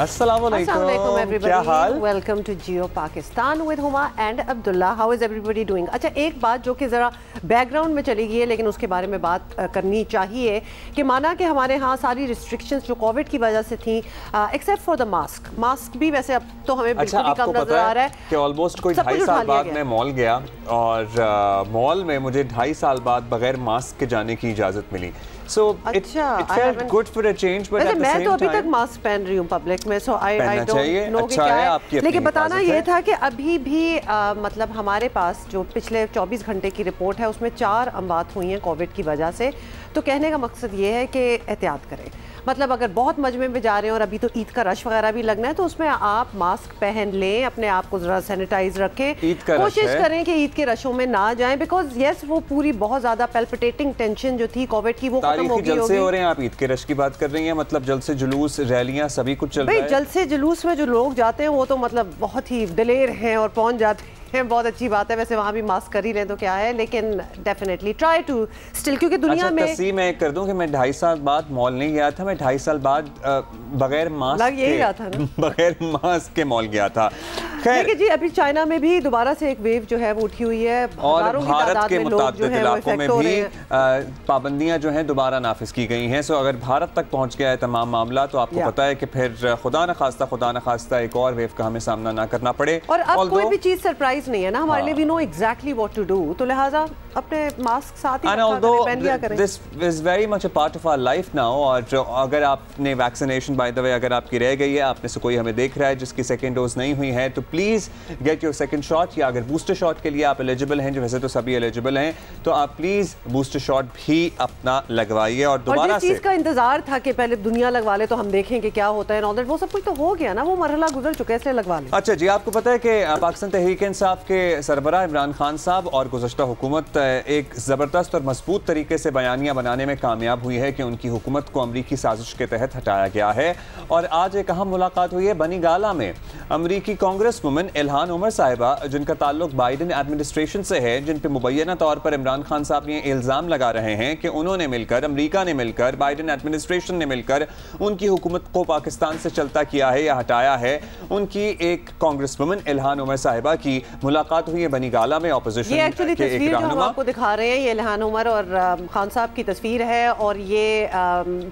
Assalamualaikum everybody. क्या हाल? Welcome to Jio Pakistan with Huma and Abdullah. How is everybody doing? अच्छा, एक बात जो कि ज़रा बैकग्राउंड में चली गई है लेकिन उसके बारे में बात करनी चाहिए कि माना कि हमारे यहाँ सारी रिस्ट्रिक्शंस जो कोविड की वजह से थी एक्सेप्ट फॉर द मास्क भी वैसे अब तो हमें बिल्कुल ही कम नजर आ रहा है कि ऑलमोस्ट कोई 2.5 साल बाद मैं मॉल गया और मॉल में मुझे 2.5 साल बाद बगैर मास्क के जाने की इजाज़त मिली। So it felt good for a change, but at the same time मैं तो अभी तक मास्क पहन रही हूँ पब्लिक में, so I don't know कि क्या है। लेकिन बताना ये था कि अभी भी मतलब हमारे पास जो पिछले 24 घंटे की रिपोर्ट है उसमें 4 अमवात हुई हैं कोविड की वजह से। तो कहने का मकसद ये है कि एहतियात करें, मतलब अगर बहुत मजमे में जा रहे हैं और अभी तो ईद का रश वगैरह भी लगना है तो उसमें आप मास्क पहन लें, अपने आप को जरा सैनिटाइज रखें, कोशिश करें कि ईद के रशों में ना जाएं, बिकॉज यस वो पूरी बहुत ज्यादा पैल्पिटेटिंग टेंशन जो थी कोविड की वो खत्म हो गई होगी। हो रहे हैं आप ईद के रश की बात कर रही हैं, मतलब जल्द से जुलूस रैलियां सभी कुछ चल रहा है। जल्द से जुलूस में जो लोग जाते हैं वो तो मतलब बहुत ही दिलेर हैं और पहुंच जाते हैं, बहुत अच्छी बात है। वैसे वहाँ भी मास्क कर ही लें तो क्या है, लेकिन डेफिनेटली ट्राई टू स्टिल, क्योंकि दुनिया में मैं कर दूं कि मैं 2.5 साल बाद मॉल नहीं गया था, मैं 2.5 साल बाद बगैर मास्क बगैर मास्क के मॉल गया था। देखिए जी, अभी चाइना में भी दोबारा से एक वेव जो है वो उठी हुई है और भारत के मुताबिक इलाकों में भी पाबंदियां जो हैं दोबारा नाफिज की गई हैं। सो अगर भारत तक पहुंच गया है तमाम मामला तो आपको पता है कि फिर खुदा न खास्ता एक और वेव का हमें सामना ना करना पड़े। और अब कोई भी चीज सरप्राइज नहीं है ना हमारे लिए, we know exactly what to do, तो लिहाजा अपने मास्क साथ ही पहन लिया करें। This is very much a part of our life now. और अगर आपने वैक्सीनेशन बाय द वे अगर आपकी रह गई है, आप में से कोई हमें देख रहा है जिसकी सेकंड डोज नहीं हुई है, तो please get your second shot, या अगर बूस्टर शॉट के लिए आप एलिजिबल हैं, जो वैसे तो सभी एलिजिबल हैं, तो आप प्लीज बूस्टर शॉट भी अपना लगवाइए। और दोबारा से चीज का इंतजार था कि पहले दुनिया लगवा ले तो हम देखें कि क्या होता है, वो सब कुछ तो हो गया ना, वो मरहला गुजर चुका है, इसलिए लगवा ले। अच्छा जी, आपको पता है कि पाकिस्तान तहरीक-ए-इंसाफ के सरबराह इमरान खान साहब और गुज़श्ता हुकूमत एक ज़बरदस्त और मजबूत तरीके से बयानियाँ बनाने में कामयाब हुई है कि उनकी हुकूमत को अमरीकी साजिश के तहत हटाया गया है। और आज एक अहम मुलाकात हुई है बनी गाला में अमरीकी कांग्रेस वुमन इल्हान उमर साहिबा, जिनका ताल्लुक बाइडन एडमिनिस्ट्रेशन से है, जिन पर मुबैना तौर पर इमरान खान साहब ये इल्ज़ाम लगा रहे हैं कि उन्होंने मिलकर, अमरीका ने मिलकर, बाइडन एडमिनिस्ट्रेशन ने मिलकर उनकी हुकूमत को पाकिस्तान से चलता किया है या हटाया है। उनकी एक कांग्रेस वुमन इल्हान उमर साहिबा की मुलाकात हुई है बनी गाला में ऑपोजिशन के एक रहनुमा। हम आपको दिखा रहे हैं ये इल्हान उमर और खान साहब की तस्वीर है, और ये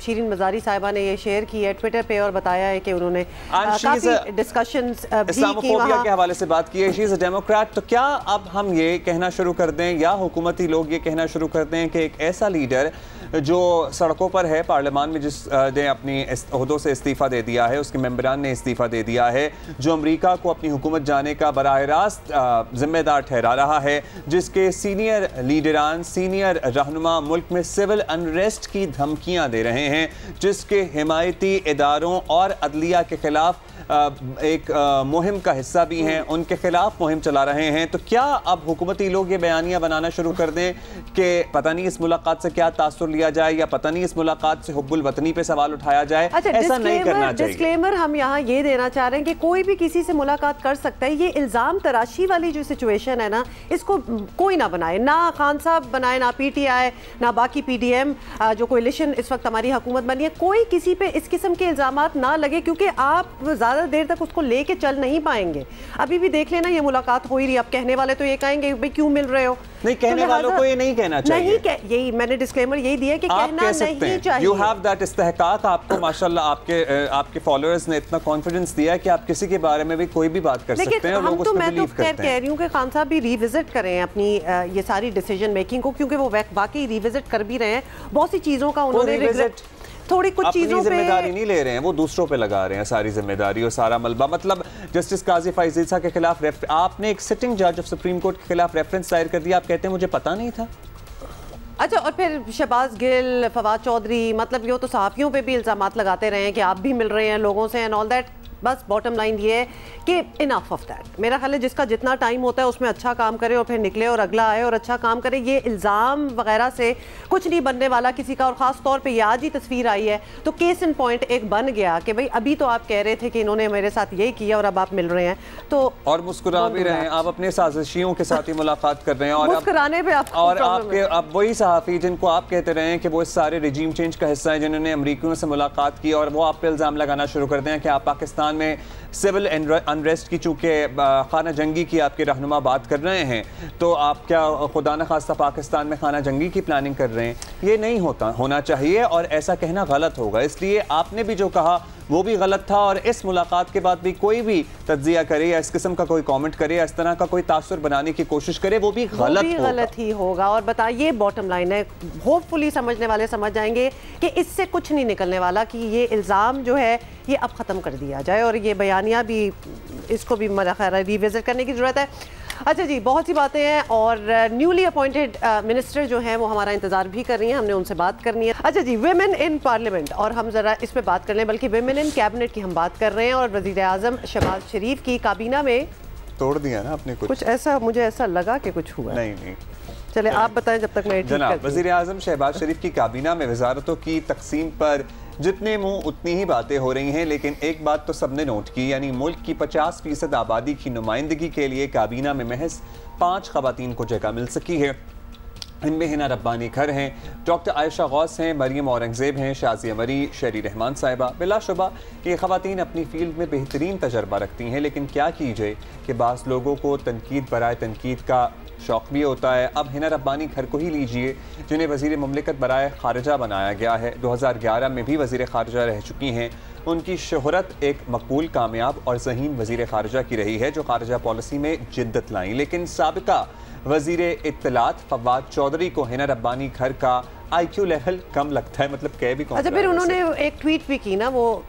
शीरीन मजारी साहिबा ने ये शेयर की है ट्विटर पे और बताया है कि उन्होंने काफी डिस्कशंस इस्लामोफोबिया के हवाले से बात की है। She is a Democrat. तो क्या अब हम ये कहना शुरू कर दें या हुकूमती लोग ये कहना शुरू कर दें कि एक ऐसा लीडर जो सड़कों पर है, पार्लियामान में जिसने अपनी ओहदों से इस्तीफ़ा दे दिया है, उसके मेंबरान ने इस्तीफ़ा दे दिया है, जो अमेरिका को अपनी हुकूमत जाने का बराह रास्त जिम्मेदार ठहरा रहा है, जिसके सीनियर लीडरान, सीनियर रहनुमा मुल्क में सिविल अनरेस्ट की धमकियां दे रहे हैं, जिसके हिमायती इदारों और अदलिया के खिलाफ एक मुहिम का हिस्सा भी हैं, उनके खिलाफ मुहिम चला रहे हैं। तो क्या अब हुकूमती लोग ये बयानियां बनाना शुरू कर दें कि पता नहीं इस मुलाकात से क्या तासुर लिया जाए, या पता नहीं इस मुलाकात से हुब्बुल वतनी पे सवाल उठाया जाए? अच्छा, ऐसा नहीं करना चाहिए। डिस्क्लेमर हम यहाँ ये देना चाह रहे हैं कि कोई भी किसी से मुलाकात कर सकता है। ये इल्ज़ाम तराशी वाली जो सिचुएशन है ना, इसको कोई ना बनाए, ना खान साहब बनाए, ना PTI, ना बाकी PDM जो कोalition इस वक्त हमारी हुकूमत बनी है, कोई किसी पे इस किस्म के इल्ज़ामात ना लगे, क्योंकि आप ज़्यादा देर तक उसको लेके चल नहीं पाएंगे। अभी भी देख लेना ये मुलाकात हो ही रही, अब कहने वाले तो ये कहेंगे भाई क्यों मिल रहे हो, नहीं कहने वालों को ये नहीं कहना चाहिए। यही मैंने डिस्क्लेमर यही दिया कि कहना नहीं चाहिए। You have that इस्तेहकाक। आपको माशाल्लाह आपके फॉलोअर्स ने इतना कॉन्फिडेंस दिया कि आप किसी के बारे में भी कोई भी बात कर सकते हैं और लोग उस पे बिलीव करते हैं। कह रही हूँ कि खान साहब भी रिविजिट करें अपनी ये सारी डिसीजन मेकिंग को, क्योंकि वो वाकई रिविजिट कर भी रहे हैं। बहुत सी चीज़ों का उन्होंने थोड़ी कुछ चीजों पे जिम्मेदारी नहीं ले रहे हैं, वो दूसरों पे लगा रहे हैं सारी जिम्मेदारी और सारा मलबा। मतलब जस्टिस काजी फैज़ ईसा के खिलाफ आपने एक सिटिंग जज ऑफ सुप्रीम कोर्ट के खिलाफ रेफरेंस दायर कर दिया, आप कहते हैं मुझे पता नहीं था। अच्छा, और फिर शहबाज गिल, फवाद चौधरी, मतलब ये तो सहाफ़ियों पे भी इल्ज़ामात लगाते रहे हैं कि आप भी मिल रहे हैं लोगों से एंड ऑल दैट। बस बॉटम लाइन ये है कि इनफ ऑफ दैट। मेरा ख्याल है जिसका जितना टाइम होता है उसमें अच्छा काम करे और फिर निकले और अगला आए और अच्छा काम करे। ये इल्ज़ाम वगैरह से कुछ नहीं बनने वाला किसी का। और ख़ास तौर पे ये आज ही तस्वीर आई है तो केस इन पॉइंट एक बन गया कि भाई अभी तो आप कह रहे थे कि इन्होंने मेरे साथ यही किया और अब आप मिल रहे हैं तो और मुस्कुरा भी रहे हैं, आप अपने साजिशियों के साथ ही मुलाकात कर रहे हैं और मुस्कुराने पे आप और आपके अब वही सहाफ़ी जिनको आप कहते रहे हैं कि वो इस सारे रिजीम चेंज का हिस्सा है, जिन्होंने अमरीकियों से मुलाकात की और वो आप पे इल्ज़ाम लगाना शुरू करते हैं कि आप पाकिस्तान में सिविल अनरेस्ट की चूँकि खाना जंगी की आपके रहनुमा बात कर रहे हैं तो आप क्या खुदा न खास्ता पाकिस्तान में खाना जंगी की प्लानिंग कर रहे हैं। ये नहीं होना चाहिए और ऐसा कहना गलत होगा। इसलिए आपने भी जो कहा वो भी गलत था और इस मुलाकात के बाद भी कोई भी तज्जिया करे या इस किस्म का कोई कमेंट करे या इस तरह का कोई तासुर बनाने की कोशिश करे वो भी गलत ही होगा। और बताइए बॉटम लाइन है, होपफुली समझने वाले समझ जाएंगे कि इससे कुछ नहीं निकलने वाला कि ये इल्ज़ाम जो है ये अब ख़त्म कर दिया जाए और ये बयानिया भी इसको भी मेरा ख्याल है रिविजिट करने की ज़रूरत है। अच्छा जी, बहुत सी बातें हैं और न्यूली अपॉइंटेड मिनिस्टर जो हैं वो हमारा इंतजार भी कर रही हैं, हमने उनसे बात करनी है। अच्छा जी, वेमेन इन पार्लियामेंट और हम ज़रा इस पे बात कर लें, बल्कि वेमेन इन कैबिनेट की हम बात कर रहे हैं और वज़ीर आज़म शहबाज शरीफ की काबीना में तोड़ दिया ना आपने कुछ ऐसा मुझे ऐसा लगा कि कुछ हुआ नहीं। चले आप बताएं जब तक मैं जनाब वज़ीर आज़म शहबाज शरीफ की काबीना में वजारतों की तकसीम पर जितने मुंह उतनी ही बातें हो रही हैं, लेकिन एक बात तो सबने नोट की, यानी मुल्क की 50% आबादी की नुमाइंदगी के लिए काबीना में महज 5 खवातीन को जगह मिल सकी है। इनमें हिना रब्बानी खर हैं, डॉक्टर आयशा गौस हैं, मरियम औरंगज़ेब हैं, शाज़िया मरी, शेरी रहमान साहिबा। बिलाशुबा ये ख़वातीन अपनी फ़ील्ड में बेहतरीन तजर्बा रखती हैं, लेकिन क्या कीजिए कि बाज़ लोगों को तनकीद बराए तनकीद का शौक़ भी होता है। अब हिना रब्बानी खर को ही लीजिए, जिन्हें वज़ीर मुमलिकत बराए ख़ारिजा बनाया गया है, 2011 में भी वज़ीर ख़ारिजा रह चुकी हैं। उनकी शोहरत एक मकबूल, कामयाब और ज़हीन वज़ीर ख़ारिजा की रही है जो ख़ारिजा पॉलिसी में जिद्दत लाई। लेकिन साबिका वज़ीर इत्तलात फवाद चौधरी को हिना रब्बानी खर का IQ लेवल कम लगता है, मतलब कह भी कौन। अच्छा, फिर उन्होंने एक ट्वीट भी की ना, वो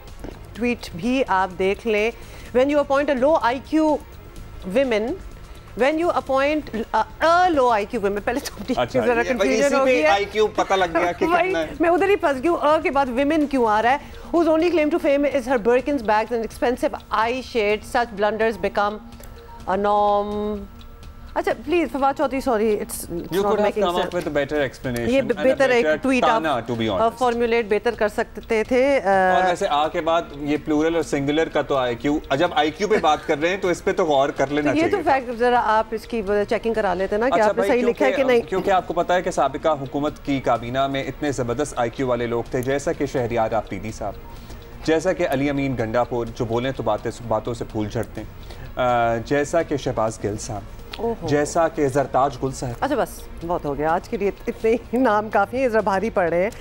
ट्वीट भी आप देख लें। When you appoint a low IQ women, when you appoint a low IQ women, पहले तो जरा कंफ्यूजन हो गई है, IQ पता लग गया कि कितना है। मैं उधर ही फंस गई हूँ, अ के बाद women क्यों आ रहा है। Whose only claim to fame is her Birkins bags and expensive eye shades, such blunders become a norm. अच्छा please Fawad Chaudhry, sorry it's not making sense. With a better explanation, ये बेहतर एक ट्वीट आप फॉर्मुलेट बेहतर कर सकते थे। और वैसे आ के बाद ये प्लूरल और सिंगुलर का तो IQ, जब IQ पे बात कर रहे हैं तो इस पे तो गौर कर लेना चाहिए। ये तो फैक्ट जरा आप इसकी चेकिंग करा लेते ना कि आपने सही लिखा है कि नहीं, क्योंकि आपको पता है कि साबिका हुकूमत की काबीना में इतने ज़बरदस्त IQ वाले लोग थे, जैसा कि शहरियार आफरीदी साहब, जैसा कि अली अमीन गंडापुर जो बोलें तो बातों से फूल झड़ते हैं, जैसा कि शहबाज गिल साहब, जैसा कि जरताज गुल साहब। अच्छा बस बहुत हो गया आज के लिए, इतने ही नाम काफ़ी हैं, ज़रा भारी पड़ रहे हैं।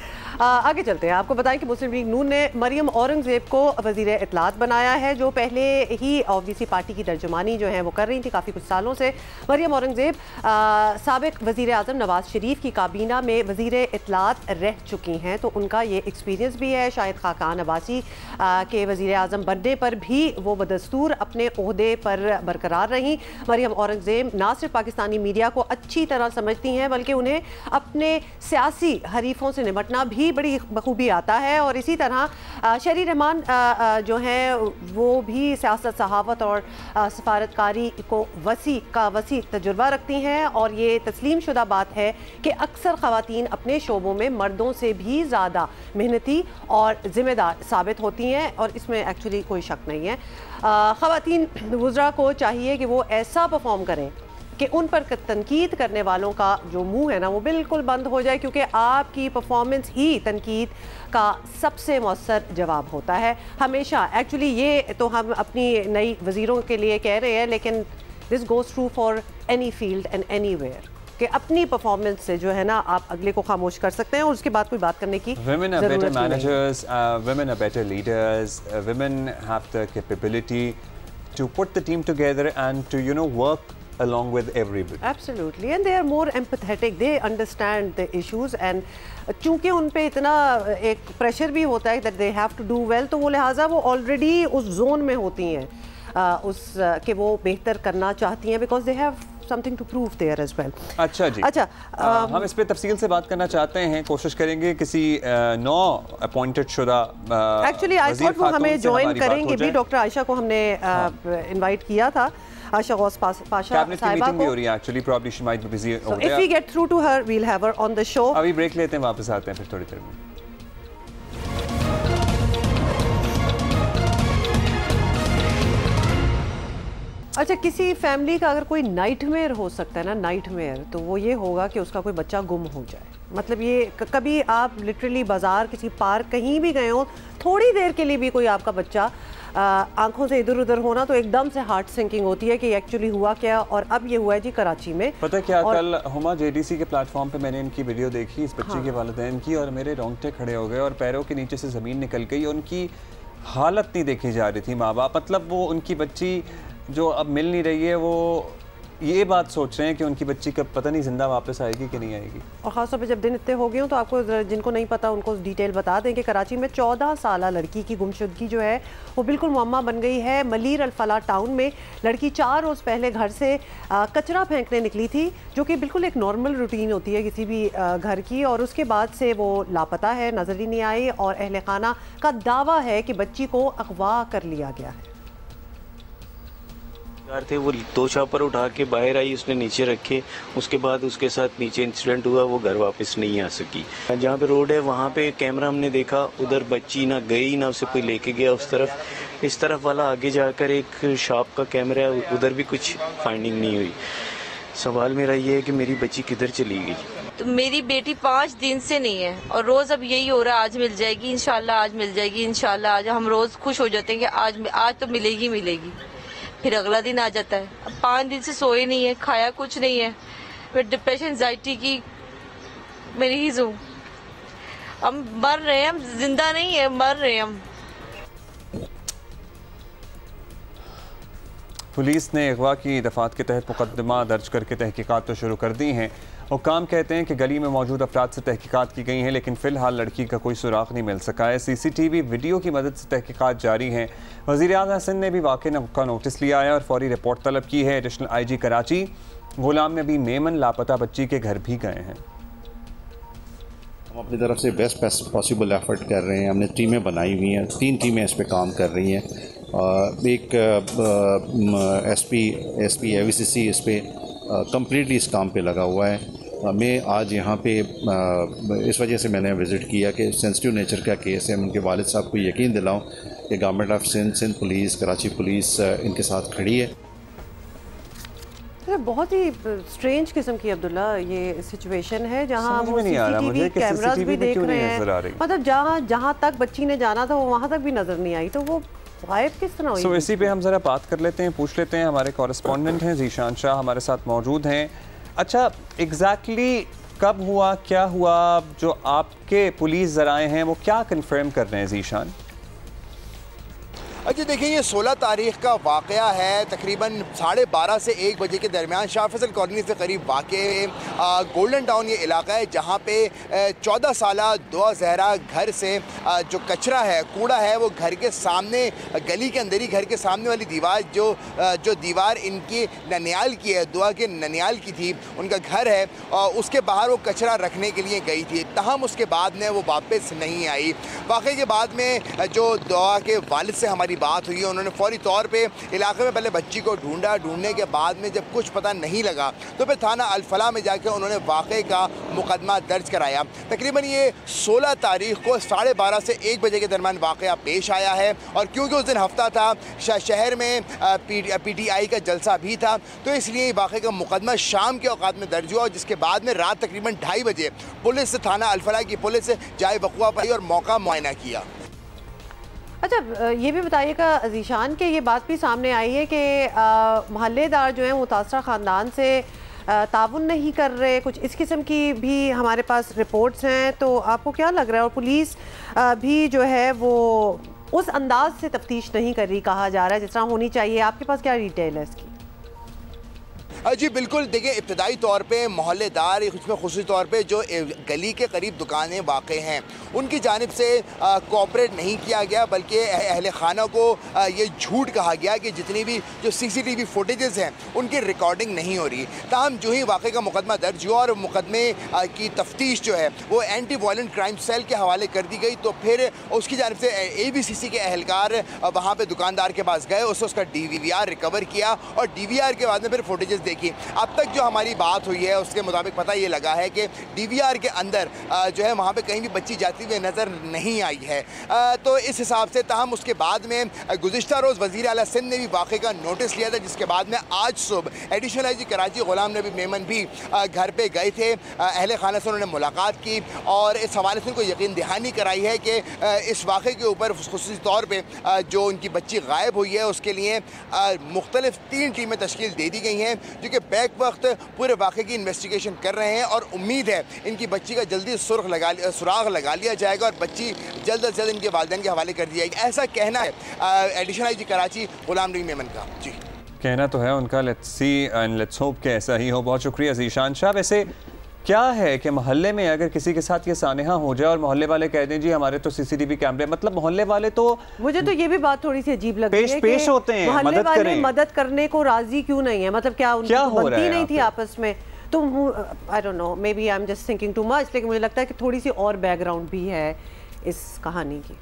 आगे चलते हैं। आपको बताएं कि मुस्लिम लीग नून ने मरियम औरंगज़ेब को वज़ीर इत्तलात बनाया है, जो पहले ही ऑब्वियसली पार्टी की तर्जुमानी जो है वो कर रही थी काफ़ी कुछ सालों से। मरियम औरंगज़ेब साबिक वज़ीर आज़म नवाज़ शरीफ की काबीना में वज़ीर इत्तलात रह चुकी हैं, तो उनका ये एक्सपीरियंस भी है। शाहिद खाकान अब्बासी के वज़ीर आज़म बनने पर भी वो बदस्तूर अपने ओहदे पर बरकरार रहीं। मरियम औरंगज़ेब ना सिर्फ पाकिस्तानी मीडिया को अच्छी तरह समझती हैं, बल्कि उन्हें अपने सियासी हरीफों से निपटना भी बड़ी बखूबी आता है। और इसी तरह शेरी रहमान जो हैं वो भी सियासत, सहावत और सफारतकारी को वसी तजुर्बा रखती हैं। और ये तस्लीम शुदा बात है कि अक्सर ख़वातीन अपने शोबों में मर्दों से भी ज़्यादा मेहनती और ज़िम्मेदार साबित होती हैं, और इसमें एक्चुअली कोई शक नहीं है। ख़वातीन वुज़रा को चाहिए कि वो ऐसा परफॉर्म करें कि उन पर तनकीद करने वालों का जो मुंह है ना वो बिल्कुल बंद हो जाए, क्योंकि आपकी परफॉर्मेंस ही तनकीद का सबसे मौसर जवाब होता है हमेशा। एक्चुअली ये तो हम अपनी नई वज़ीरों के लिए कह रहे हैं, लेकिन this goes true for any field and anywhere, कि अपनी परफॉर्मेंस से जो है ना आप अगले को खामोश कर सकते हैं और उसके बाद कोई बात करने की women are better managers, women are better leaders, women have the capability to put the team together and to work along with everybody. Absolutely, and they are more empathetic, they understand the issues, and चूँकि उन पे इतना एक pressure भी होता है that they have to do well, तो वो लिहाजा वो ऑलरेडी उस जोन में होती हैं उस कि वो बेहतर करना चाहती हैं, because they have something to prove there as well. अच्छा जी, अच्छा हम इस पे तफसील से बात करना चाहते हैं, कोशिश करेंगे किसी नौ अपॉइंटेड शुदा एक्चुअली आई थॉट वो हमें ज्वाइन करेंगे भी, डॉक्टर आयशा को हमने इनवाइट किया था, आयशा गौस पाशा साहिबा को। हो रही है actually, probably she might be busy. So if we get through to her, we'll have her on the show. अभी ब्रेक लेते हैं, वापस आते हैं फिर थोड़ी देर में। अच्छा, किसी फैमिली का अगर कोई नाइटमेयर हो सकता है ना, नाइटमेयर, तो वो ये होगा कि उसका कोई बच्चा गुम हो जाए। मतलब ये कभी आप लिटरली बाजार, किसी पार्क, कहीं भी गए हो, थोड़ी देर के लिए भी कोई आपका बच्चा आंखों से इधर उधर होना, तो एकदम से हार्ट सिंकिंग होती है कि एक्चुअली हुआ क्या। और अब ये हुआ है जी कराची में। पता है क्या, कल हुमा JDC के प्लेटफॉर्म पे मैंने इनकी वीडियो देखी इस बच्चे के वालिदैन की, और मेरे रोंगटे खड़े हो गए और पैरों के नीचे से ज़मीन निकल गई। उनकी हालत नहीं देखी जा रही थी, माँ बाप, मतलब वो उनकी बच्ची जो अब मिल नहीं रही है, वो ये बात सोच रहे हैं कि उनकी बच्ची कब पता नहीं जिंदा वापस आएगी कि नहीं आएगी। और ख़ासतौर पे जब दिन इतने हो गए हो, तो आपको जिनको नहीं पता उनको डिटेल बता दें कि कराची में 14 साला लड़की की गुमशुदगी जो है वो बिल्कुल मुअम्मा बन गई है। मलीर अल-फलाह टाउन में लड़की 4 रोज़ पहले घर से कचरा फेंकने निकली थी, जो कि बिल्कुल एक नॉर्मल रूटीन होती है किसी भी घर की, और उसके बाद से वो लापता है, नज़र ही नहीं आई। और अहले खाना का दावा है कि बच्ची को अगवा कर लिया गया है। थे वो 2 छापर उठा के बाहर आई, उसने नीचे रखे, उसके बाद उसके साथ नीचे इंसिडेंट हुआ, वो घर वापस नहीं आ सकी। जहाँ पे रोड है वहाँ पे कैमरा हमने देखा, उधर बच्ची ना गई ना उसे कोई लेके गया उस तरफ। इस तरफ वाला आगे जाकर एक शॉप का कैमरा है, उधर भी कुछ फाइंडिंग नहीं हुई। सवाल मेरा ये है कि मेरी बच्ची किधर चली गई। तो मेरी बेटी 5 दिन से नहीं है, और रोज अब यही हो रहा है, आज मिल जाएगी इंशाल्लाह, आज मिल जाएगी इंशाल्लाह। आज हम रोज खुश हो जाते हैं कि आज तो मिलेगी मिलेगी, फिर अगला दिन आ जाता है। अब 5 दिन से सोए नहीं है, खाया कुछ नहीं है, फिर डिप्रेशन एंजाइटी की मरीज हूँ। हम मर रहे हैं, हम जिंदा नहीं है, मर रहे हैं हम। पुलिस ने अगवा की दफात के तहत मुकदमा दर्ज करके तहकीकात तो शुरू कर दी हैं। हुक्काम कहते हैं कि गली में मौजूद अफराद से तहकीकात की गई हैं, लेकिन फ़िलहाल लड़की का कोई सुराग नहीं मिल सका है। CCTV वीडियो की मदद से तहकीकात जारी हैं। वज़ीर-ए-आज़म सिंध ने भी वाक़े का नोटिस लिया है और फौरी रिपोर्ट तलब की है। एडिशनल IG कराची गुलाम नबी मेमन लापता बच्ची के घर भी गए हैं। हम अपनी तरफ से बेस्ट पॉसिबल एफर्ट कर रहे हैं। हमने टीमें बनाई हुई हैं, 3 टीमें इस पे काम कर रही हैं। एक SP AVCC इस पे कम्प्लीटली इस काम पे लगा हुआ है। मैं आज यहाँ पे इस वजह से मैंने विज़िट किया कि सेंसिटिव नेचर का केस है। मैं उनके वालिद साहब को यकीन दिलाऊँ कि government of Sindh police, Karachi police इनके साथ खड़ी है। बहुत ही स्ट्रेंज किस्म की अब्दुल्ला ये सिचुएशन है, जहाँ वो CCTV कैमरास भी देख रहे हैं, मतलब जहाँ तक बच्ची ने जाना था वो वहाँ तक भी नजर नहीं आई, तो वो गायब किस तरह हुई? इसी पे हम जरा बात कर लेते हैं, पूछ लेते हैं। हमारे कॉरेस्पॉन्डेंट हैं ज़ीशान शाह हमारे साथ मौजूद हैं। अच्छा, एग्जैक्टली कब हुआ, क्या हुआ, जो आपके पुलिस ज़राए हैं वो क्या कंफर्म कर रहे हैं ज़ीशान? अच्छा देखिए, ये 16 तारीख का वाक़या है। तकरीबन 12:30 से 1 बजे के दरमियान शाह फैसल कॉलोनी से करीब वाक़ गोल्डन टाउन ये इलाका है, जहाँ पे 14 साला दुआ ज़हरा घर से जो कचरा है, कूड़ा है, वो घर के सामने, गली के अंदर ही घर के सामने वाली दीवार जो दीवार इनकी ननियाल की है, दुआ के ननियाल की थी, उनका घर है, और उसके बाहर वो कचरा रखने के लिए गई थी। तहम उसके बाद में वो वापस नहीं आई। वाक़े के बाद में जो दुआ के वालिद से हमारी बात हुई, उन्होंने फौरी तौर पे इलाके में पहले बच्ची को ढूंढा। ढूंढने के बाद में जब कुछ पता नहीं लगा तो फिर थाना अल-फलाह में जाके उन्होंने वाक़े का मुकदमा दर्ज कराया। तकरीबन ये 16 तारीख को 12:30 से 1 बजे के दरमियान वाक़या पेश आया है, और क्योंकि उस दिन हफ्ता था, शहर में PTI का जलसा भी था, तो इसलिए वाक़े का मुकदमा शाम के औकात में दर्ज हुआ, जिसके बाद में रात तकरीबन 2:30 बजे पुलिस, थाना अल-फलाह की पुलिस जाए वक़ुआ पर और मौका मुआयना किया। अच्छा, ये भी बताइएगा ज़ीशान के ये बात भी सामने आई है कि मोहल्लेदार जो हैं मुतासरा ख़ानदान से ताउन नहीं कर रहे, कुछ इस किस्म की भी हमारे पास रिपोर्ट्स हैं, तो आपको क्या लग रहा है? और पुलिस भी जो है वो उस अंदाज से तफ्तीश नहीं कर रही, कहा जा रहा है, जिस तरह होनी चाहिए। आपके पास क्या डिटेल है इसकी? जी बिल्कुल, देखिए इब्तदाई तौर पे मोहल्लेदार, उसमें ख़ुसूसी तौर पे जो गली के करीब दुकानें वाक़ हैं, उनकी जानिब से कोऑपरेट नहीं किया गया, बल्कि अहले खाना को ये झूठ कहा गया कि जितनी भी जो CCTV फुटेजेस हैं उनकी रिकॉर्डिंग नहीं हो रही। ताहम जो ही वाक़े का मुकदमा दर्ज हुआ और मुकदमे की तफ्तीश जो है वो एंटी वायलेंट क्राइम सेल के हवाले कर दी गई, तो फिर उसकी जानिब से ABCC के एहलकार वहाँ पे दुकानदार के पास गए, उसका DVR रिकवर किया और DVR के बाद में फिर फुटेजेस देखी। अब तक जो हमारी बात हुई है उसके मुताबिक पता ये लगा है कि DVR के अंदर जो है वहाँ पे कहीं भी बच्ची जाती हुई नज़र नहीं आई है। तो इस हिसाब से ताहम उसके बाद में गुज़िश्ता रोज़ वज़ीर आला सिंध ने भी वाक़े का नोटिस लिया था, जिसके बाद में आज सुबह एडिशनल IG कराची ग़ुलाम नबी मेमन भी घर पे गए थे। अहले खाना से उन्होंने मुलाकात की और इस हवाले से उनको यकीन दहानी कराई है कि इस वाक़े के ऊपर ख़ुसूसी तौर पर जो उनकी बच्ची गायब हुई है उसके लिए मुख्तलिफ 3 टीमें तश्कील दे दी गई हैं, जो कि बैक वक्त पूरे वाक़े की इन्वेस्टिगेशन कर रहे हैं और उम्मीद है इनकी बच्ची का जल्दी सुराग लगा लिया जाएगा और बच्ची जल्द अज जल्द इनके वालिदैन के हवाले कर दी जाएगी। ऐसा कहना है एडिशनल IG कराची ग़ुलाम नबी मेमन का। जी, कहना तो है उनका। Let's see and let's hope कि ऐसा ही हो। बहुत शुक्रिया ज़ीशान शाह। वैसे क्या है कि मोहल्ले में अगर किसी के साथ ये सानेहा हो जाए और मोहल्ले वाले कह दें जी हमारे तो CCTV कैमरे, मतलब मोहल्ले वाले तो, मुझे तो ये भी बात थोड़ी सी अजीब लग रही है पेश होते हैं, मोहल्ले वाले मदद करने को राजी क्यों नहीं है? मतलब क्या उनकी बनती नहीं थी आपस में? तो I don't know, maybe I am just thinking too much, लेकिन मुझे लगता है कि थोड़ी सी और बैकग्राउंड भी है इस कहानी की।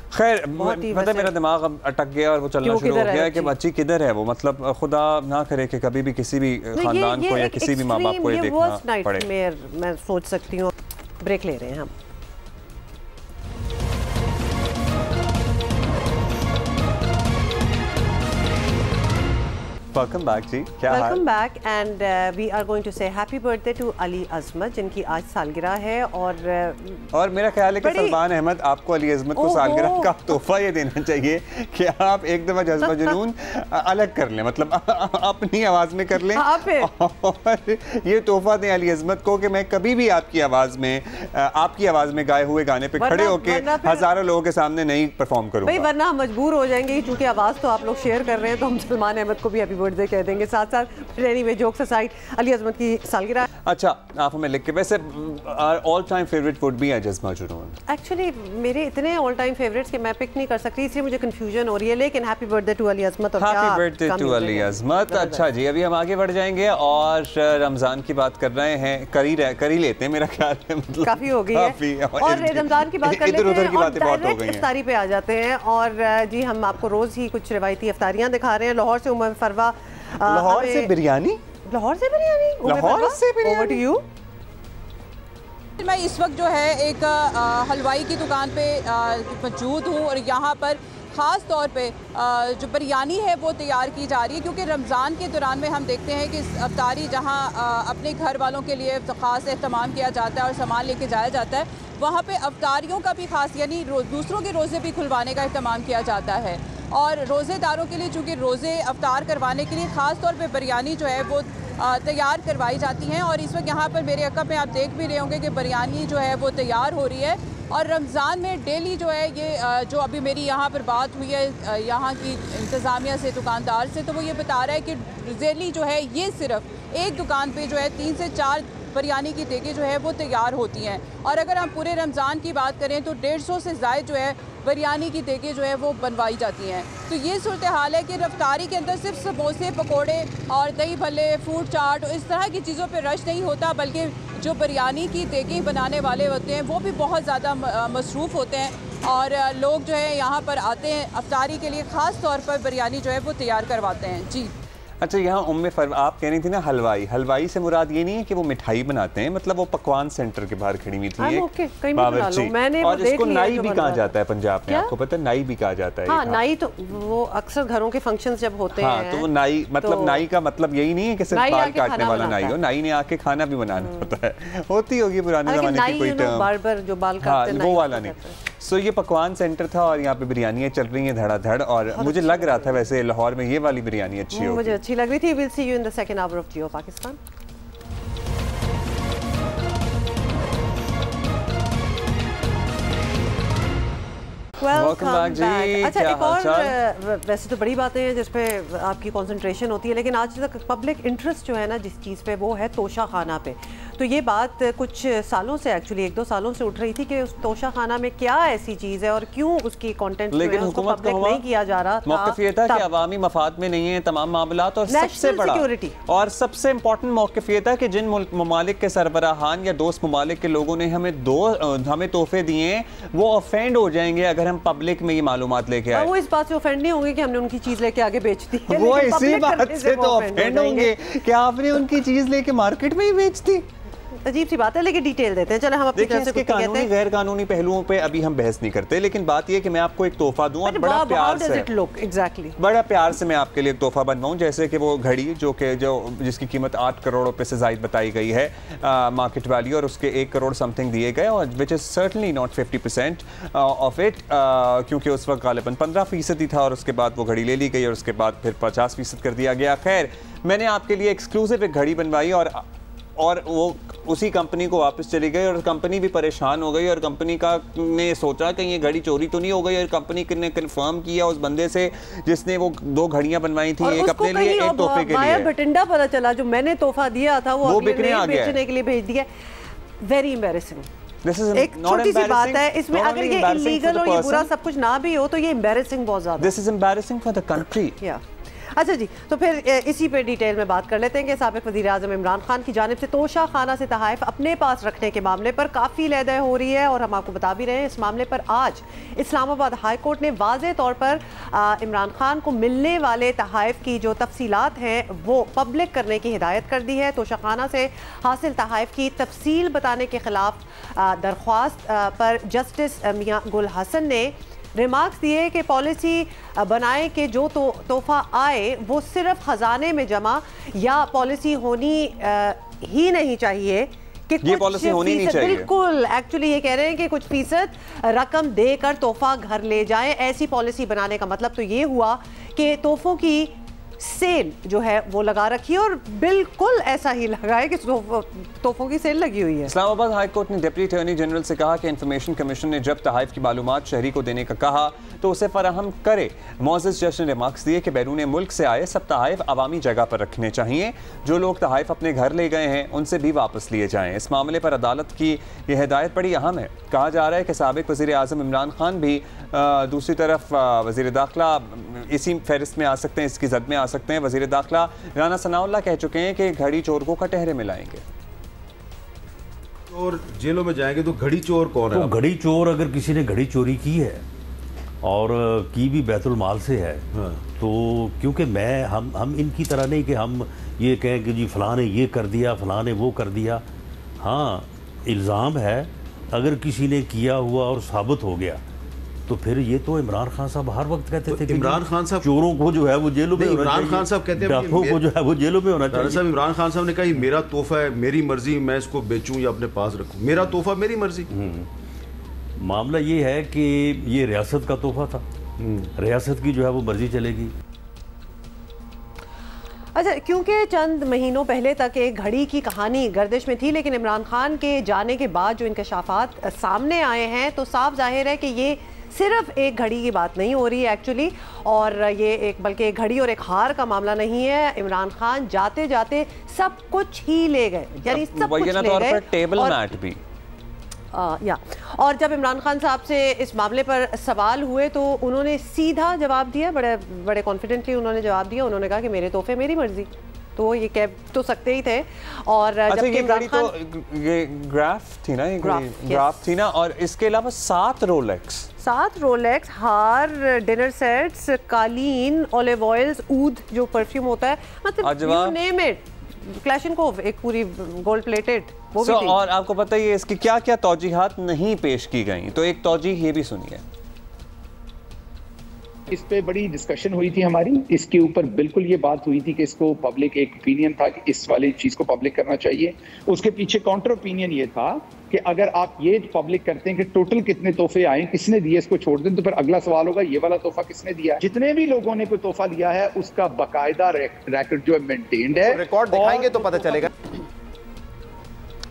खैर मतलब मेरा दिमाग अब अटक गया और वो चलना शुरू हो गया कि बच्ची किधर है वो, मतलब खुदा ना करे कि कभी भी किसी भी खानदान को या किसी भी माँ बाप को ये देखना पड़े। मैं सोच सकती हूँ। ब्रेक ले रहे हैं हम। Welcome back जी, क्या हाल? Welcome back and we are going to say happy birthday to Ali अज़मत, जिनकी आज सालगिरह है और मेरा ख्याल है कि सलमान अहमद आपको अली अज़मत को सालगिरह का तोहफा ये देना चाहिए कि आप एक दफ़ा जज्बा जुनून अलग कर लें, मतलब अपनी आवाज़ में कर लें और ये तोहफा दें अली अज़मत को कि मैं कभी भी आपकी आवाज़ में गाए हुए गाने पे खड़े होके हज़ारों लोगों के सामने नहीं परफॉर्म करूँगा, वरना हम मजबूर हो जाएंगे। क्योंकि आवाज़ तो आप लोग शेयर कर रहे हैं तो हम सलमान अहमद को भी हैप्पी बर्थडे कह देंगे साथ साथ। एनीवे, जोक्स असाइड, अली अज़मत की सालगिरह। अच्छा, आप हमें लिख के, वैसे all time favourite would be जज्बा जुनून। एक्चुअली मेरे इतने ऑल टाइम फेवरेट्स के मैं पिक नहीं कर सकती, इसलिए मुझे कंफ्यूजन हो रही है, लेकिन happy birthday to Ali Azmat. Happy birthday to Ali Azmat. अच्छा जी, अभी हम आगे बढ़ जाएंगे और रमज़ान की बात कर रहे हैं, कर ही लेते हैं मेरा ख्याल है, मतलब काफ़ी हो गई है और रमज़ान की बात कर लेते हैं और डायरेक्ट इफ्तारी पे आ जाते हैं। और जी हम आपको रोज़ ही कुछ रिवायती इफ्तारियाँ दिखा रहे हैं। लाहौर से उमर फरवा। लाहौर से बिरयानी? लाहौर से बिरयानी? Over to you. मैं इस वक्त जो है एक हलवाई की दुकान पे मौजूद हूँ और यहाँ पर ख़ास तौर पे जो बिरयानी है वो तैयार की जा रही है, क्योंकि रमज़ान के दौरान में हम देखते हैं कि अफ्तारी जहाँ अपने घर वालों के लिए ख़ास एहतमाम किया जाता है और सामान लेके जाया जाता है, वहाँ पे अफ्तारियों का भी ख़ास, यानी दूसरों के रोज़े भी खुलवाने का एहतमाम किया जाता है। और रोज़ेदारों के लिए चूँकि रोज़े अफ्तार करवाने के लिए ख़ास तौर पे बिरयानी जो है वो तैयार करवाई जाती हैं। और इस वक्त यहाँ पर मेरे अक़ब में आप देख भी रहे होंगे कि बिरयानी जो है वो तैयार हो रही है। और रमज़ान में डेली जो है ये जो अभी मेरी यहाँ पर बात हुई है यहाँ की इंतज़ामिया से, दुकानदार से, तो वो ये बता रहा है कि डेली जो है ये सिर्फ एक दुकान पे जो है 3 से 4 बिरयानी की देगें जो है वो तैयार होती हैं। और अगर हम पूरे रमज़ान की बात करें तो 150 से ज़ायद जो है बिरयानी की देगें जो है वो बनवाई जाती हैं। तो ये सूरत हाल है कि रफ्तारी के अंदर सिर्फ समोसे, पकोड़े और दही भल्ले, फ्रूट चाट इस तरह की चीज़ों पे रश नहीं होता, बल्कि जो बिरयानी की देगें बनाने वाले होते हैं वो भी बहुत ज़्यादा मसरूफ़ होते हैं और लोग जो है यहाँ पर आते हैं अफ्तारी के लिए, ख़ास तौर पर बिरयानी जो है वो तैयार करवाते हैं। जी अच्छा, यहाँ उम्मे फरवा आप कह रही थी ना हलवाई से मुराद ये नहीं है कि वो मिठाई बनाते हैं, मतलब वो पकवान सेंटर के बाहर खड़ी हुई थी बावर्ची, और इसको नाई भी कहा जाता है पंजाब में, आपको पता है नाई भी कहा जाता है। हाँ, नाई तो वो अक्सर घरों के फंक्शंस जब होते हैं तो वो नाई, मतलब नाई का मतलब यही नहीं है कि सिर्फ बाल काटने वाला नाई हो, नाई ने आके खाना भी बनाना होता है, होती होगी पुराने जमाने की कोई टर्म, बार्बर जो बाल काटते हैं वो वाला नहीं। सो ये पकवान सेंटर था और यहाँ पे बिरयानियाँ चल रही हैं धड़ाधड़, और मुझे लग रहा था वैसे लाहौर में ये वाली बिरयानी अच्छी होगी, मुझे अच्छी लग रही थी। Will see you in the second hour of Geo Pakistan. Welcome back जी। अच्छा, एक और वैसे तो बड़ी बातें हैं जिस पे आपकी कंसंट्रेशन होती है, लेकिन आज तक पब्लिक इंटरेस्ट जो है ना जिस चीज़ पे वो है तोशा खाना पे। तो ये बात कुछ सालों से, एक्चुअली 1-2 सालों से उठ रही थी कि उस तोशा खाना में क्या ऐसी चीज़ है और क्यों उसकी कंटेंट लेकिन हुकूमत का नहीं किया जा रहा था। मौक़िफ़ ये था कि अवामी मफाद में नहीं है तमाम मामलात, और सबसे बड़ा और सबसे इम्पोर्टेंट मौक़िफ़ ये था कि जिन ममालिक के सरबराहान या दोस्त ममालिक के लोगों ने हमें तोहफे दिए वो ऑफेंड हो जाएंगे अगर हम पब्लिक में ये मालूमात लेके आए। वो इस बात से ऑफेंड नहीं होंगे कि हमने उनकी चीज़ लेके आगे बेच दी है, वो इसी बात से तो ऑफेंड होंगे कि आपने उनकी चीज़ लेके मार्केट में ही बेच दी। अजीब सी बात है, लेकिन डिटेल देते हैं। चलो हम अपनी तरफ से इसके कानूनी गैर कानूनी पहलुओं पे अभी हम बहस नहीं करते, लेकिन बात ये कि मैं आपको एक तोहफा दूं और बड़ा प्यार से बड़ा प्यार से मैं आपके लिए एक तोहफा बनवाऊं, जैसे कि वो घड़ी जो जिसकी कीमत 8 करोड़ रुपए से ज़ायद बताई गई है मार्केट वैल्यू, और उसके 1 करोड़ समथिंग दिए गए, और which is certainly not 50% of it, क्योंकि उस वक्त गालिबन 15% ही था और उसके बाद वो घड़ी ले ली गई और उसके बाद फिर 50% कर दिया गया। खैर, मैंने आपके लिए एक्सक्लूसिव एक घड़ी बनवाई और वो उसी कंपनी को वापस चली गई, और कंपनी भी परेशान हो गई, और कंपनी का ने सोचा कि ये घड़ी चोरी तो नहीं हो गई, और कंपनी ने कंफर्म किया उस बंदे से जिसने वो 2 घड़ियां बनवाई थी, एक अपने लिए एक तोहफे के लिए। भटिंडा पता चला जो मैंने तोहफा दिया था वो बिकने आ गया, बेचने के लिए भेज दिया। Very embarrassing. एक छोटी सी बात है इसमें, अगर ये इलीगल और ये बुरा सब कुछ ना भी हो तो ये एम्बैरेसिंग बहुत ज्यादा। This is embarrassing for the country. अच्छा जी, तो फिर इसी पे डिटेल में बात कर लेते हैं कि साबिक वज़ीर आज़म इमरान खान की जानिब से तोशा खाना से तहाइफ अपने पास रखने के मामले पर काफ़ी लहदह हो रही है, और हम आपको बता भी रहे हैं इस मामले पर आज इस्लामाबाद हाई कोर्ट ने वाज़ेह तौर पर इमरान खान को मिलने वाले तहाइफ की जो तफसीलात हैं वो पब्लिक करने की हिदायत कर दी है। तोशा खाना से हासिल तहाइफ की तफसील बताने के खिलाफ दरख्वास्त पर जस्टिस मियां गुल हसन ने रिमार्क्स दिए कि पॉलिसी बनाए कि जो तोहफा आए वो सिर्फ खजाने में जमा या पॉलिसी होनी ही नहीं चाहिए कि ये पॉलिसी होनी नहीं चाहिए। बिल्कुल, एक्चुअली ये कह रहे हैं कि कुछ फीसद रकम देकर तोहफा घर ले जाएं। ऐसी पॉलिसी बनाने का मतलब तो ये हुआ कि तोहफों की सेल जो है वो लगा रखी है, और बिल्कुल ऐसा ही लगा है कि तोहफों की सेल लगी हुई है। इस्लामाबाद हाई कोर्ट ने डिप्टी अटॉर्नी जनरल से कहा कि इंफॉर्मेशन कमीशन ने जब तहाइफ की मालूमात शहरी को देने का कहा तो उसे फराहम करे। मोअज़्ज़ज़ जज ने रिमार्क्स दिए कि बैरून मुल्क से आए सब तहाइफ अवामी जगह पर रखने चाहिए, जो लोग तहाइफ अपने घर ले गए हैं उनसे भी वापस लिए जाएँ। इस मामले पर अदालत की यह हिदायत बड़ी अहम है। कहा जा रहा है कि साबिक वज़ीर आज़म इमरान खान भी दूसरी तरफ वज़ीर दाखिला इसी फहरिस्त में आ सकते हैं, इसकी जद में आ सकते हैं। वज़ीर दाखिला राना सनाउल्लाह कह चुके हैं कि घड़ी चोर को कटहरे में लाएंगे। और जेलों में जाएंगे तो घड़ी चोर कौन है? तो घड़ी चोर अगर किसी ने घड़ी चोरी की है और की भी बैतुल माल से है, हाँ। तो क्योंकि हम इनकी तरह नहीं कि हम ये कहें कि जी फलां ने ये कर दिया, फलां ने वो कर दिया। हाँ, इल्ज़ाम है, अगर किसी ने किया हुआ और साबित हो गया तो फिर ये तो इमरान खान साहब हर वक्त कहते थे कि इमरान खान साहब चोरों को जो है वो जेलों में, इमरान खान साहब कहते हैं डाकुओं को जो है वो जेलों में होना चाहिए। साहब इमरान खान साहब ने कहा मेरा तोहफा है, मेरी मर्जी, मैं इसको बेचूं या अपने पास रखूं, मेरा तोहफा मेरी मर्जी। मामला ये है कि ये रियासत का तोहफा था, रियासत की जो है वो मर्जी चलेगी। अच्छा, क्योंकि चंद महीनों पहले तक एक घड़ी की कहानी गर्दिश में थी, लेकिन इमरान खान के जाने के बाद जो इंकशाफात सामने आए हैं तो साफ जाहिर है कि ये सिर्फ एक घड़ी की बात नहीं हो रही है एक्चुअली, और ये एक बल्कि एक घड़ी और एक हार का मामला नहीं है। इमरान खान जाते जाते सब कुछ ही ले गए, यानी सब कुछ ले गए, टेबल मैट भी। और जब इमरान खान साहब से इस मामले पर सवाल हुए तो उन्होंने सीधा जवाब दिया, बड़े कॉन्फिडेंटली उन्होंने जवाब दिया। उन्होंने कहा कि मेरे तोहफे मेरी मर्जी, तो ये कह तो सकते ही थे। और जबकि इमरान खान तो ये ग्राफ थी ना, ये ग्राफ थी ना, और इसके अलावा 7 रोलेक्स, हार, डिनर सेट्स, कालीन, ऑलिव ऑयल्स, ऊद जो परफ्यूम होता है, मतलब यू नेम इट, क्लैशनकोव एक पूरी गोल्ड प्लेटेड वो भी थी। और आपको पता ही है इसकी क्या क्या तौजीहात नहीं पेश की गई, तो एक तौजीह ये भी सुनिए। इस पे बड़ी डिस्कशन हुई थी हमारी, इसके ऊपर बिल्कुल ये बात हुई थी कि इसको पब्लिक, एक ओपिनियन था कि इस वाली चीज को पब्लिक करना चाहिए। उसके पीछे काउंटर ओपिनियन ये था कि अगर आप ये पब्लिक करते हैं कि टोटल कितने तोहफे आए, किसने दिए, इसको छोड़ दें, तो फिर अगला सवाल होगा ये वाला तोहफा किसने दिया। जितने भी लोगों ने कोई तोहफा दिया है उसका बाकायदा रिकॉर्ड जो है मेंटेन्ड है, रिकॉर्ड दिखाएंगे तो पता चलेगा।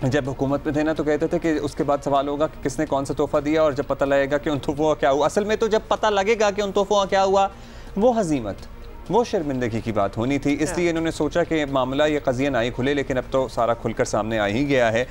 जब हुकूमत में थे ना तो कहते थे कि उसके बाद सवाल होगा कि किसने कौन सा तोहफा दिया, और जब पता लगेगा कि उन तोहफों का क्या हुआ। असल में तो जब पता लगेगा कि उन तोहफों का क्या हुआ वो हजीमत, वो शर्मिंदगी की बात होनी थी, इसलिए इन्होंने सोचा कि मामला ये कज़िया ना ही खुले, लेकिन अब तो सारा खुलकर सामने आ ही गया है।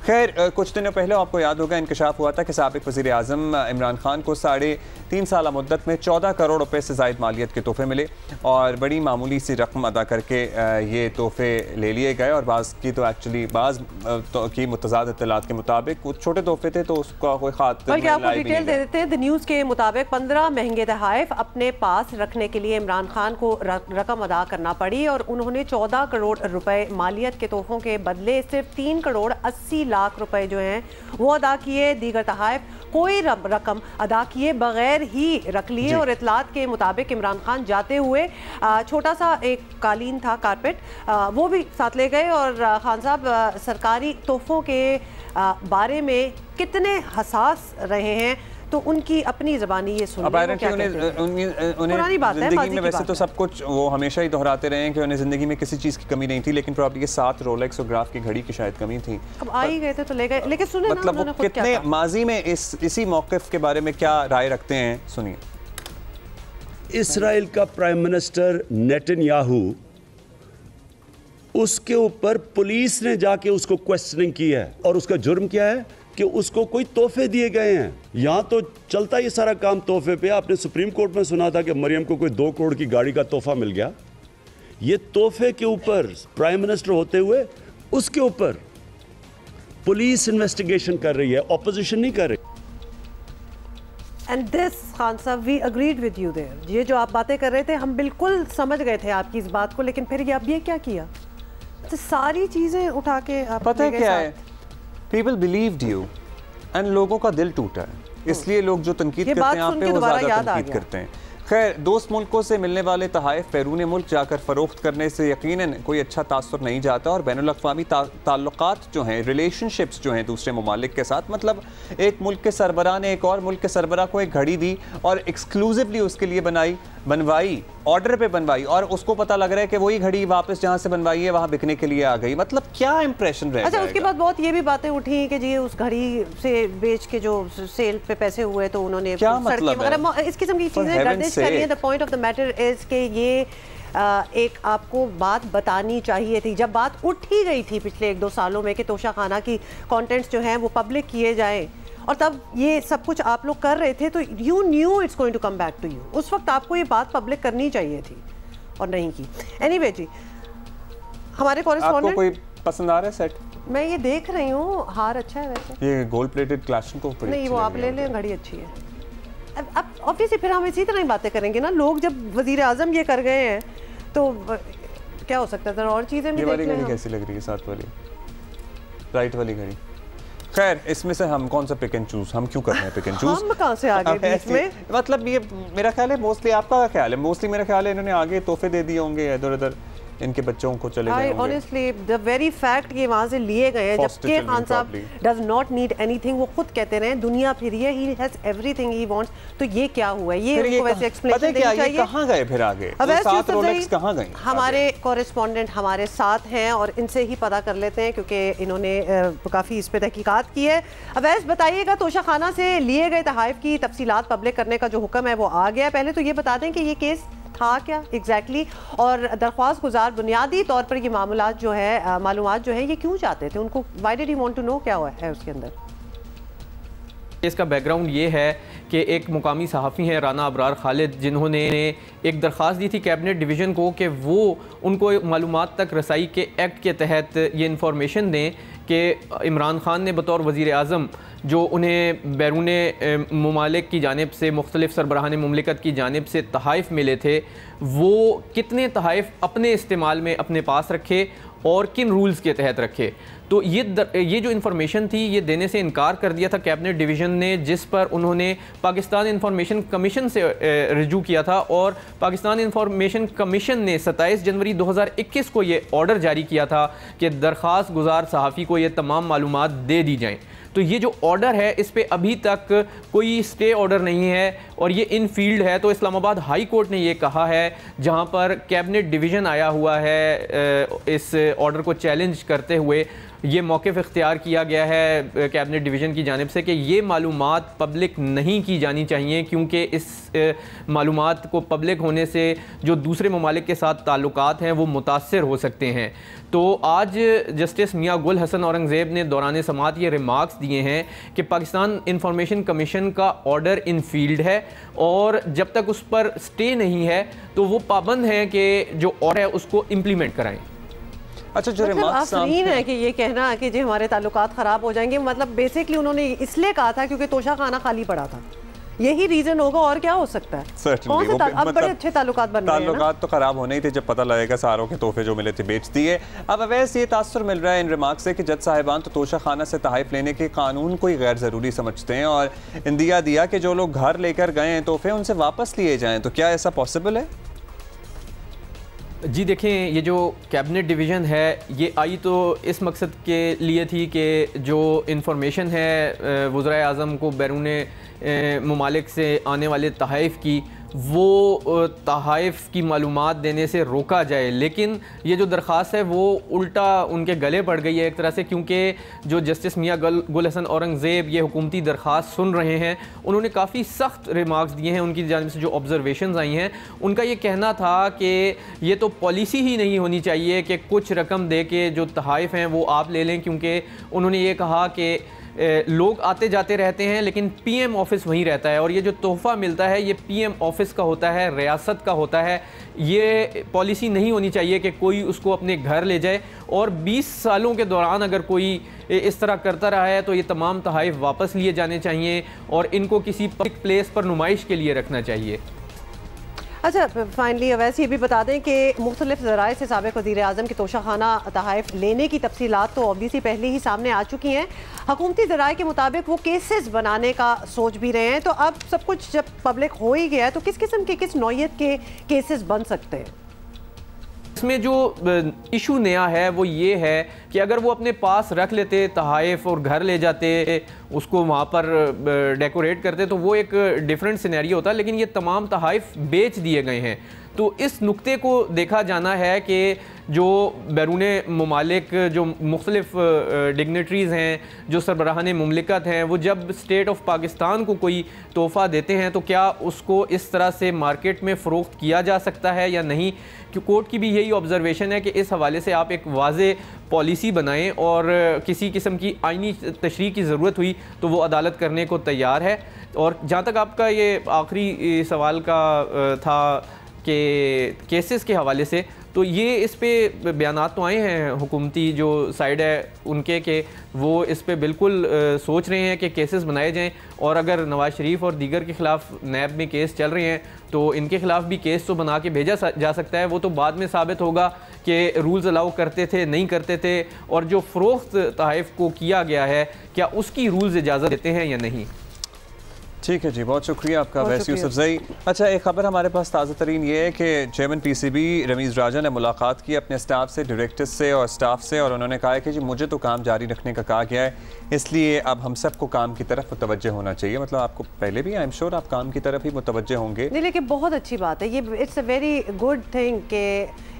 खैर, कुछ दिनों पहले आपको याद होगा इंकशाफ हुआ था कि साबिक वज़ीर आज़म इमरान खान को 3.5 साल मुद्दत में 14 करोड़ रुपए से ज़ायद मालियत के तोहफे मिले और बड़ी मामूली सी रकम अदा करके ये तोहफे ले लिए गए। और बाज़ की तो एक्चुअली बाज़ की मुतज़ाद इत्तलात के मुताबिक कुछ छोटे तोहफे थे तो उसका कोई खातिर बल्कि आपको डिटेल दे देते हैं। द न्यूज़ के मुताबिक 15 महंगे तोहफे अपने पास रखने के लिए इमरान खान को रकम अदा करना पड़ी और उन्होंने 14 करोड़ रुपए मालियत के तोहफों के बदले सिर्फ 3 करोड़ 80 लाख रुपए जो हैं वो अदा किए। दीगर तोहफे कोई रकम अदा किए बगैर ही रख लिए और इतलात के मुताबिक इमरान खान जाते हुए छोटा सा एक कालीन था, कारपेट, वो भी साथ ले गए। और खान साहब सरकारी तोहफों के बारे में कितने हसास रहे हैं तो उनकी अपनी ज़बानी ये सुन उन्हें ज़िंदगी में वैसे तो सब कुछ वो हमेशा ही दोहराते रहे हैं कि उन्हें ज़िंदगी में किसी चीज़ की कमी नहीं थी, लेकिन प्रॉब्लम ये 7 रोलेक्स और ग्राफ की घड़ी की शायद कमी थी। अब आ ही गए थे तो ले गए, लेकिन सुने मतलब वो कितने माजी में इसी मौक़िफ़ के बारे में क्या राय रखते हैं, सुनिए। इसराइल का प्राइम मिनिस्टर नेतन्याहू, उसके ऊपर पुलिस ने जाके उसको क्वेश्चनिंग की है और उसका जुर्म क्या है कि उसको कोई तोहफे दिए गए हैं। यहाँ तो चलता ये सारा काम तोहफे पे। आपने सुप्रीम कोर्ट में सुना था कि मरियम को कोई 2 करोड़ की गाड़ी का तोहफा मिल गया। ये तोहफे के ऊपर प्राइम मिनिस्टर होते हुए उसके ऊपर पुलिस इन्वेस्टिगेशन कर रही है, ऑपोजिशन नहीं कर रही। एंड दिस खान साहब we agreed with you there. ये जो आप बातें कर रहे थे हम बिल्कुल समझ गए थे आपकी इस बात को, लेकिन फिर अब ये क्या किया, तो सारी चीज़ें उठा के आप पता है क्या है, पीपल बिलीव्ड यू एंड लोगों का दिल टूटा है, इसलिए लोग जो तनकीद करते हैं आप पे वो ज़्यादा तनकीद करते हैं। खैर, दोस्त मुल्कों से मिलने वाले तोहफे बैरून मुल्क जाकर फ़रोख्त करने से यकीनन कोई अच्छा तासुर नहीं जाता और बैनुल-अक़वामी ताल्लुकात जो हैं, रिलेशनशिप्स जो हैं दूसरे ममालिक के साथ, मतलब एक मुल्क के सरबराह ने एक और मुल्क के सरबराह को एक घड़ी दी और एक्सक्लूसिवली उसके लिए बनवाई, ऑर्डर पे बनवाई, और उसको पता लग रहा है कि वही घड़ी वापस जहाँ से बनवाई है वहाँ बिकने के लिए आ गई। मतलब क्या इंप्रेशन रह अच्छा, उसके बाद बहुत ये भी बातें उठी कि जी उस घड़ी से बेच के जो सेल पे पैसे हुए तो उन्होंने क्या मतलब इस किस्म की चीज़ें गर्दिश करी है। The point of the matter is कि ये एक आपको बात बतानी चाहिए थी। जब बात उठ ही गई थी पिछले 1-2 सालों में कि तोशा खाना की कंटेंट्स जो हैं वो पब्लिक किए जाएं और तब ये सब कुछ आप लोग कर रहे थे, तो you knew it's going to come back to you. उस वक्त आपको ये बात पब्लिक करनी चाहिए थी और नहीं की। एनीवे जी, हमारे कॉरेस्पॉन्डेंट, कोई पसंद आ रहा है सेट? मैं ये देख रही हूँ, हार अच्छा है वैसे, ये गोल्ड प्लेटेड क्लाशनिकोव नहीं, वो आप ले लें, घड़ी अच्छी है। अब ऑब्वियसली फिर हम इसी तरह ही बातें करेंगे ना। लोग जब वजीर आजम ये कर गए हैं तो क्या हो सकता था, और चीज़ें भी देख लें। घड़ी कैसी लग रही है, साथ वाली राइट वाली घड़ी? खैर, इसमें से हम कौन सा पिक एंड चूज, हम क्यों कर रहे हैं पिक एंड चूज? हम कहाँ से आगे बीच में? मतलब ये मेरा ख्याल है मोस्टली, आपका क्या ख्याल है? मोस्टली मेरा ख्याल है इन्होंने आगे तोहफे दे दिए होंगे इधर उधर, इनके बच्चों को चले गए होंगे। ऑनेस्टली द वेरी फैक्ट ये वहाँ से लिए गए हैं, जबकि खान साहब डज नॉट नीड एनीथिंग, वो खुद कहते रहे दुनिया फिर ये he has everything he wants, तो ये क्या हुआ? ये उनको वैसे एक्सप्लेनेशन देनी चाहिए। कहाँ गए फिर आगे? सात रोलेक्स कहाँ गए? हमारे कॉरेस्पॉन्डेंट हमारे साथ हैं और इनसे ही पता कर लेते हैं क्योंकि इन्होंने काफ़ी इस पर तहकीकात की है। अवैस बताइएगा, तोशा खाना से लिए गए तोहफे की तफसीलात पब्लिक करने का जो हुक्म है वो आ गया। पहले तो ये बता दें कि ये केस था क्या एग्जैक्टली और दरख्वास्त गुजार बुनियादी तौर पर ये मामूलात जो है, मालूमात जो है, ये क्यों चाहते थे? उनको why did he want to know, क्या हुआ है उसके अंदर? इसका बैकग्राउंड ये है कि एक मुकामी सहाफ़ी हैं राना अबरार खालिद, जिन्होंने एक दरख्वास्त दी थी कैबिनेट डिवीज़न को कि वो उनको मालूमात तक रसाई के एक्ट के तहत ये इंफॉर्मेशन दें कि इमरान खान ने बतौर वज़ीर आज़म जो उन्हें बैरून ममालिक की जानिब से, मुख्तलिफ़ सरबराहान मुमलिकत की जानिब से तोहफ़े मिले थे, वो कितने तोहफ़े अपने इस्तेमाल में अपने पास रखे और किन रूल्स के तहत रखे। तो ये जो इन्फॉर्मेशन थी ये देने से इनकार कर दिया था कैबिनेट डिवीज़न ने, जिस पर उन्होंने पाकिस्तान इंफॉर्मेशन कमीशन से रिजू किया था और पाकिस्तान इंफॉर्मेशन कमीशन ने 27 जनवरी 2021 को ये ऑर्डर जारी किया था कि दरख्वास्त गुजार सहाफ़ी को ये तमाम मालूमात दे दी जाएँ। तो ये जो ऑर्डर है इस पे अभी तक कोई स्टे ऑर्डर नहीं है और ये इन फील्ड है। तो इस्लामाबाद हाई कोर्ट ने ये कहा है, जहाँ पर कैबिनेट डिवीज़न आया हुआ है इस ऑर्डर को चैलेंज करते हुए, ये मौक़िफ़ इख्तियार किया गया है कैबिनेट डिवीज़न की जानिब से कि ये मालूमात पब्लिक नहीं की जानी चाहिए, क्योंकि इस मालूमात को पब्लिक होने से जो दूसरे ममालिक के साथ ताल्लुकात हैं वो मुतासर हो सकते हैं। तो आज जस्टिस मियां गुल हसन औरंगज़ेब ने दौरान समाअत ये रिमार्क्स दिए हैं कि पाकिस्तान इंफॉर्मेशन कमीशन का ऑर्डर इन फील्ड है और जब तक उस पर स्टे नहीं है तो वो पाबंद हैं कि जो ऑर्डर है उसको इम्प्लीमेंट कराएं। अच्छा, जो रिमार्क्स है कि ये कहना कि जो हमारे ताल्लुकात ख़राब हो जाएंगे, मतलब बेसिकली उन्होंने इसलिए कहा था क्योंकि तोशा खाना खाली पड़ा था, यही रीजन होगा और क्या हो सकता है। कौन से अब बड़े अच्छे ताल्लुकात बन रहे हैं। ताल्लुकात तो खराब होने ही थे जब पता लगेगा सारों के तोहफे जो मिले थे बेच दिए। अब अवैस ये तासुर मिल रहा है इन रिमार्क्स से कि जज साहिबान तो तोशा खाना से तहाइफ लेने के कानून को ही गैर ज़रूरी समझते हैं और इंदिया दिया कि जो लोग घर लेकर गए हैं तोहफे उनसे वापस लिए जाएँ। तो क्या ऐसा पॉसिबल है? जी देखें, ये जो कैबिनेट डिवीज़न है ये आई तो इस मकसद के लिए थी कि जो इंफॉर्मेशन है वज़ीर आज़म को बैरून ममालिक से आने वाले तहाइफ की, वो तहाइफ की मालूमात देने से रोका जाए। लेकिन ये जो दरख्वास्त है वो उल्टा उनके गले पड़ गई है एक तरह से, क्योंकि जो जस्टिस मियां गुल हसन औरंगज़ेब ये हुकूमती दरख्वास्त सुन रहे हैं, उन्होंने काफ़ी सख्त रिमार्क्स दिए हैं। उनकी जानिब से जो ऑब्जर्वेशंस आई हैं उनका ये कहना था कि ये तो पॉलिसी ही नहीं होनी चाहिए कि कुछ रकम दे के जो तहाइफ हैं वो आप ले लें, क्योंकि उन्होंने ये कहा कि लोग आते जाते रहते हैं लेकिन पीएम ऑफिस वहीं रहता है और ये जो तोहफ़ा मिलता है ये पीएम ऑफिस का होता है, रियासत का होता है। ये पॉलिसी नहीं होनी चाहिए कि कोई उसको अपने घर ले जाए और 20 सालों के दौरान अगर कोई इस तरह करता रहा है तो ये तमाम तहाइफ वापस लिए जाने चाहिए और इनको किसी पब्लिक प्लेस पर नुमाइश के लिए रखना चाहिए। अच्छा, फाइनली अवैस ये भी बता दें कि मुख्तलिफ ज़राए से साबिक़ वज़ीर आज़म की तोशा खाना तहाइफ लेने की तफसीलात तो ऑब्वियसली पहले ही सामने आ चुकी हैं। हुकूमती ज़राए के मुताबिक वो केसेस बनाने का सोच भी रहे हैं। तो अब सब कुछ जब पब्लिक हो ही गया है तो किस किस्म के, किस नौइयत के केसेस बन सकते हैं? इसमें जो इशू नया है वो ये है कि अगर वो अपने पास रख लेते तहाइफ और घर ले जाते उसको वहाँ पर डेकोरेट करते तो वो एक डिफरेंट सिनेरियो होता, लेकिन ये तमाम तहाइफ बेच दिए गए हैं। तो इस नुक्ते को देखा जाना है कि जो बैरून ममालिक जो मुख्तलिफ डिग्नेटरीज़ हैं, जो सरबराहान मुमलिकत हैं, वो जब स्टेट ऑफ पाकिस्तान को कोई तोहफ़ा देते हैं तो क्या उसको इस तरह से मार्केट में फ़रोख्त किया जा सकता है या नहीं। कि कोर्ट की भी यही ऑब्जर्वेशन है कि इस हवाले से आप एक वाज़े पॉलिसी बनाएं और किसी किस्म की आइनी तशरीह की ज़रूरत हुई तो वो अदालत करने को तैयार है। और जहाँ तक आपका ये आखिरी सवाल का था कि केसेस के हवाले से, तो ये इस पे बयानात तो आए हैं हुकूमती जो साइड है उनके कि वो इस पे बिल्कुल सोच रहे हैं कि केसेस बनाए जाएं और अगर नवाज शरीफ और दीगर के ख़िलाफ़ नैब में केस चल रहे हैं तो इनके ख़िलाफ़ भी केस तो बना के भेजा जा सकता है। वो तो बाद में साबित होगा कि रूल्स अलाउ करते थे नहीं करते थे और जो फ़रोख्त तहाइफ को किया गया है क्या उसकी रूल्स इजाज़त देते हैं या नहीं। ठीक है जी, बहुत शुक्रिया आपका वैस यूसुफजई। अच्छा, एक खबर हमारे पास ताज़ा तरीन ये है कि चेयरमैन पीसीबी रमीज़ राजा ने मुलाकात की अपने स्टाफ से, डायरेक्टर्स से और स्टाफ से, और उन्होंने कहा है कि जी मुझे तो काम जारी रखने का कहा गया है, इसलिए अब हम सबको काम की तरफ मुतवज्जे होना चाहिए। मतलब आपको पहले भी आई एम श्योर आप काम की तरफ ही मुतवज्जे होंगे। नहीं, लेकिन बहुत अच्छी बात है ये, it's a very good thing कि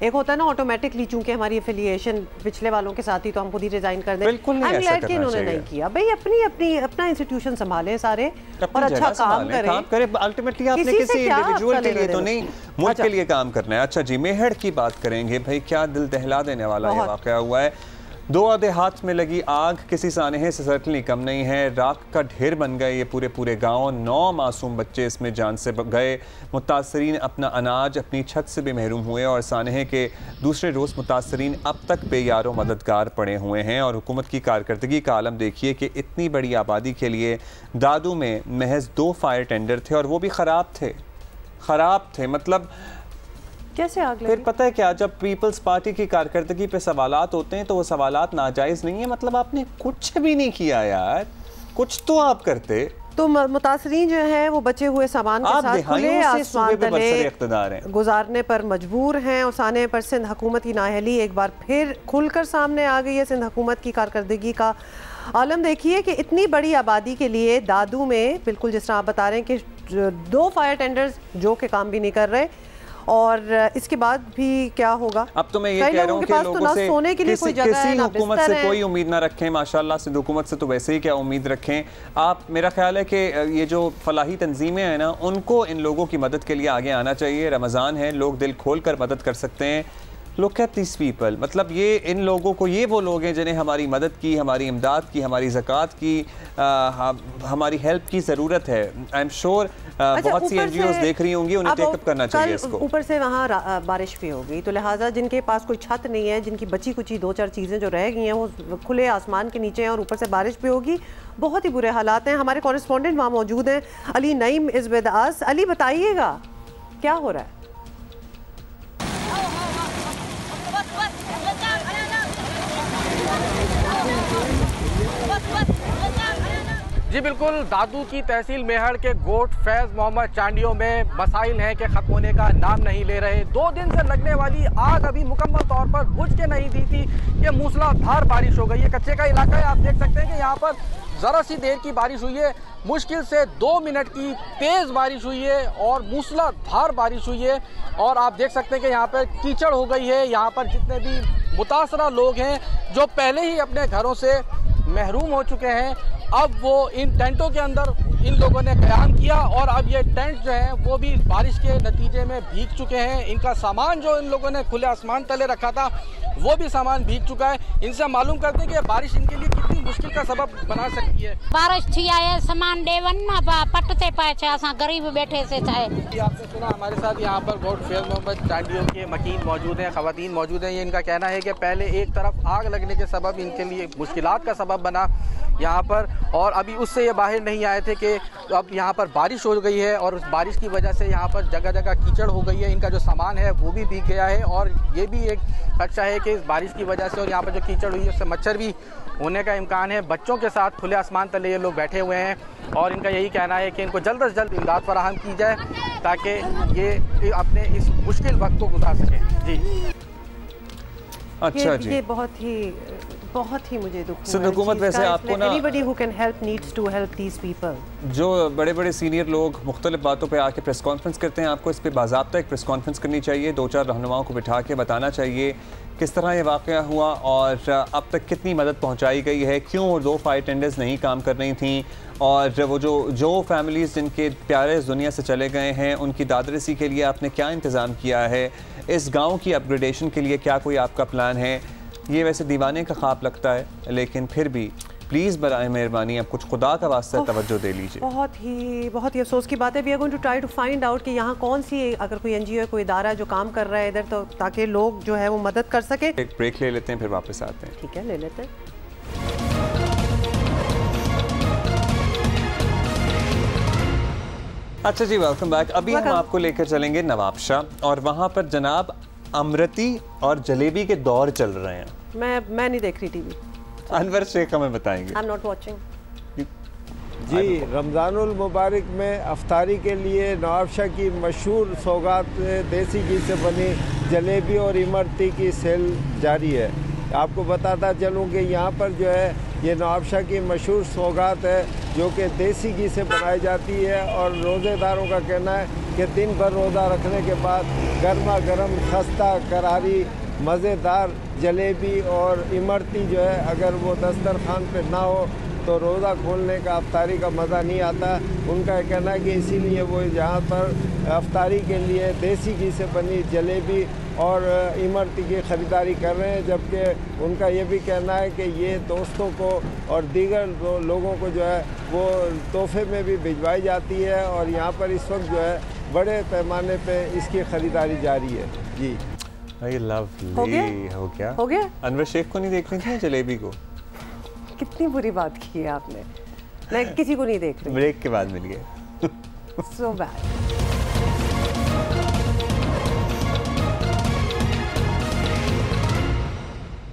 एक होता है ना ऑटोमेटिकली, चूंकि हमारी एफिलिएशन पिछले वालों के साथ ही तो हम खुद ही रिजाइन कर दें। बिल्कुल नहीं ऐसा करना इन्होंने नहीं किया भाई, अपना इंस्टीट्यूशन संभालें सारे और अच्छा काम करें। अल्टीमेटली आपने किसी इंडिविजुअल के लिए तो नहीं, मुल्क के लिए काम करना है। अच्छा जी, मेहड़ की बात करेंगे भाई, क्या दिल दहला देने वाला ये वाकया हुआ है। 2 देहात में लगी आग, किसी सानहे से सर्टनली कम नहीं है। राख का ढेर बन गए ये पूरे गांव, 9 मासूम बच्चे इसमें जान से गए। मुतासरीन अपना अनाज अपनी छत से भी महरूम हुए और सानहे के दूसरे रोज़ मुतासरीन अब तक बेयारो मददगार पड़े हुए हैं। और हुकूमत की कारकर्दगी का आलम देखिए कि इतनी बड़ी आबादी के लिए दादू में महज 2 फायर टेंडर थे और वो भी ख़राब थे। मतलब कैसे आग लगी? फिर पता है क्या, जब पीपल्स पार्टी की कारकर्दगी पे सवालात होते हैं तो वो सवालात नाजायज़ नहीं है। मतलब आपने कुछ भी नहीं किया यार, कुछ तो आप करते। तो मुतासरीन जो है वो बचे हुए सामान के साथ खुले आसमान तले गुजारने पर मजबूर हैं और साने पर सिंध हुकूमत की नाअहली एक बार फिर खुलकर सामने आ गई है। सिंध हुकूमत की कारकर्दगी का आलम देखिए कि इतनी बड़ी आबादी के लिए दादू में, बिल्कुल जिस तरह आप बता रहे हैं कि 2 फायर टेंडर्स जो के काम भी नहीं कर रहे और इसके बाद भी क्या होगा? अब तो मैं ये कह रहा हूँ कि लोगों से सोने के लिए कोई जगह है, ना हुकूमत से कोई उम्मीद ना रखें। माशाल्लाह सिंध हुकूमत से तो वैसे ही क्या उम्मीद रखें आप। मेरा ख्याल है कि ये जो फलाही तंजीमें हैं ना, उनको इन लोगों की मदद के लिए आगे आना चाहिए। रमज़ान है, लोग दिल खोल कर मदद कर सकते हैं। लुक एट दिस पीपल, मतलब ये इन लोगों को, ये वो लोग हैं जिन्हें हमारी मदद की, हमारी इमदाद की, हमारी ज़कात की, हमारी हेल्प की ज़रूरत है। आई एम श्योर बहुत सी NGOs देख रही होंगी, उन्हें टेकअप करना चाहिए इसको। ऊपर से वहाँ बारिश भी होगी, तो लिहाजा जिनके पास कोई छत नहीं है, जिनकी बची कुची 2-4 चीज़ें जो रह गई हैं वो खुले आसमान के नीचे हैं और ऊपर से बारिश भी होगी। बहुत ही बुरे हालात हैं। हमारे कॉरेस्पॉन्डेंट वहाँ मौजूद हैं, Ali Naeem is with us. Ali बताइएगा क्या हो रहा है? जी बिल्कुल, दादू की तहसील मेहड़ के गोट फैज़ मोहम्मद चांडियों में मसाइल हैं कि ख़त्म होने का नाम नहीं ले रहे। 2 दिन से लगने वाली आग अभी मुकम्मल तौर पर बुझ के नहीं दी थी कि मूसलाधार बारिश हो गई है। कच्चे का इलाका है, आप देख सकते हैं कि यहाँ पर ज़रा सी देर की बारिश हुई है, मुश्किल से 2 मिनट की तेज़ बारिश हुई है और मूसलाधार बारिश हुई है। और आप देख सकते हैं कि यहाँ पर कीचड़ हो गई है। यहाँ पर जितने भी मुतासरा लोग हैं जो पहले ही अपने घरों से महरूम हो चुके हैं, अब वो इन टेंटों के अंदर इन लोगों ने क़याम किया और अब ये टेंट जो हैं वो भी बारिश के नतीजे में भीग चुके हैं। इनका सामान जो इन लोगों ने खुले आसमान तले रखा था वो भी सामान भीग चुका है। इनसे मालूम करते हैं कि बारिश इनके लिए कितनी मुश्किल का सबब बना सकती है। बारिश थी आए सामान देवन ना पटते पाए असा गरीब बैठे से थे। आपने सुना, हमारे साथ यहाँ पर गोट फैज़ मोहम्मद चांडियों के मकीन मौजूद हैं, ख़वातीन मौजूद हैं। ये इनका कहना है कि पहले एक तरफ आग लगने के सबब इनके लिए मुश्किलात का सबब बना यहाँ पर, और अभी उससे ये बाहर नहीं आए थे कि अब यहाँ पर बारिश हो गई है और उस बारिश की वजह से यहाँ पर जगह जगह कीचड़ हो गई है। इनका जो सामान है वो भी भीग गया है और ये भी एक खदशा है कि इस बारिश की वजह से और यहाँ पर जो कीचड़ हुई है उससे मच्छर भी होने का इम्कान है। बच्चों के साथ खुले आसमान तले ये लोग बैठे हुए हैं और इनका यही कहना है कि इनको जल्द से जल्द इमदाद फराहम की जाए ताकि ये अपने इस मुश्किल वक्त को गुजार सकें। जी अच्छा जी, ये बहुत ही मुझे दुख सिंध हुकूमत वैसे आपको ना anybody who can help needs to help these people। जो बड़े बड़े सीनियर लोग मुख्तलिफ बातों पे आके प्रेस कॉन्फ्रेंस करते हैं, आपको इस पर बाज़ाब्ता एक प्रेस कॉन्फ्रेंस करनी चाहिए, 2-4 रहनुमाओं को बिठा के बताना चाहिए किस तरह ये वाक़या हुआ और अब तक कितनी मदद पहुंचाई गई है, क्यों 2 फायर टेंडर्स नहीं काम कर रही थी, और वो जो फैमिलीज़ जिनके प्यारे इस दुनिया से चले गए हैं उनकी दादरसी के लिए आपने क्या इंतज़ाम किया है, इस गाँव की अपग्रेडेशन के लिए क्या कोई आपका प्लान है। ये वैसे दीवाने का ख्वाब लगता है, लेकिन फिर भी प्लीज़ बराए मेहरबानी आप कुछ खुदा का वास्ता तवज्जो दे लीजिए। बहुत ही अफसोस की बात है। We are going to try to find out कि यहाँ कौन सी, अगर कोई NGO कोई इदारा जो काम कर रहा है इधर, तो ताकि लोग जो है वो मदद कर सके। एक ब्रेक ले लेते हैं, फिर वापस आते हैं। ठीक है, ले लेते हैं। अच्छा जी, वेलकम बैक। अभी हम आपको लेकर चलेंगे नवाबशाह और वहाँ पर जनाब अमृति और जलेबी के दौर चल रहे हैं। मैं नहीं देख रही टीवी। अनवर शेख हमें बताएंगे। I am not watching. जी, रमज़ानुल मुबारक में अफ्तारी के लिए नवाबशाह की मशहूर सौगात देसी घी से बनी जलेबी और इमरती की सेल जारी है। आपको बताता चलूँ कि यहाँ पर जो है ये नवाबशाह की मशहूर सौगात है जो कि देसी घी से बनाई जाती है और रोज़ेदारों का कहना है कि दिन भर रोज़ा रखने के बाद गर्मा गर्म खस्ता करारी मज़ेदार जलेबी और इमरती जो है अगर वो दस्तरखान पे ना हो तो रोज़ा खोलने का अफ्तारी का मज़ा नहीं आता। उनका कहना है कि इसीलिए वो यहाँ पर अफ्तारी के लिए देसी घी से बनी जलेबी और इमरती की ख़रीदारी कर रहे हैं, जबकि उनका ये भी कहना है कि ये दोस्तों को और दीगर लोगों को जो है वो तोहफे में भी भिजवाई जाती है और यहाँ पर इस वक्त जो है बड़े पैमाने पे इसकी ख़रीदारी जारी है। जी हो गया। अनवर शेख को नहीं देखनी थी जलेबी को? कितनी बुरी बात की है आपने। मैं किसी को नहीं देख रही। ब्रेक के बाद मिल गए। So bad.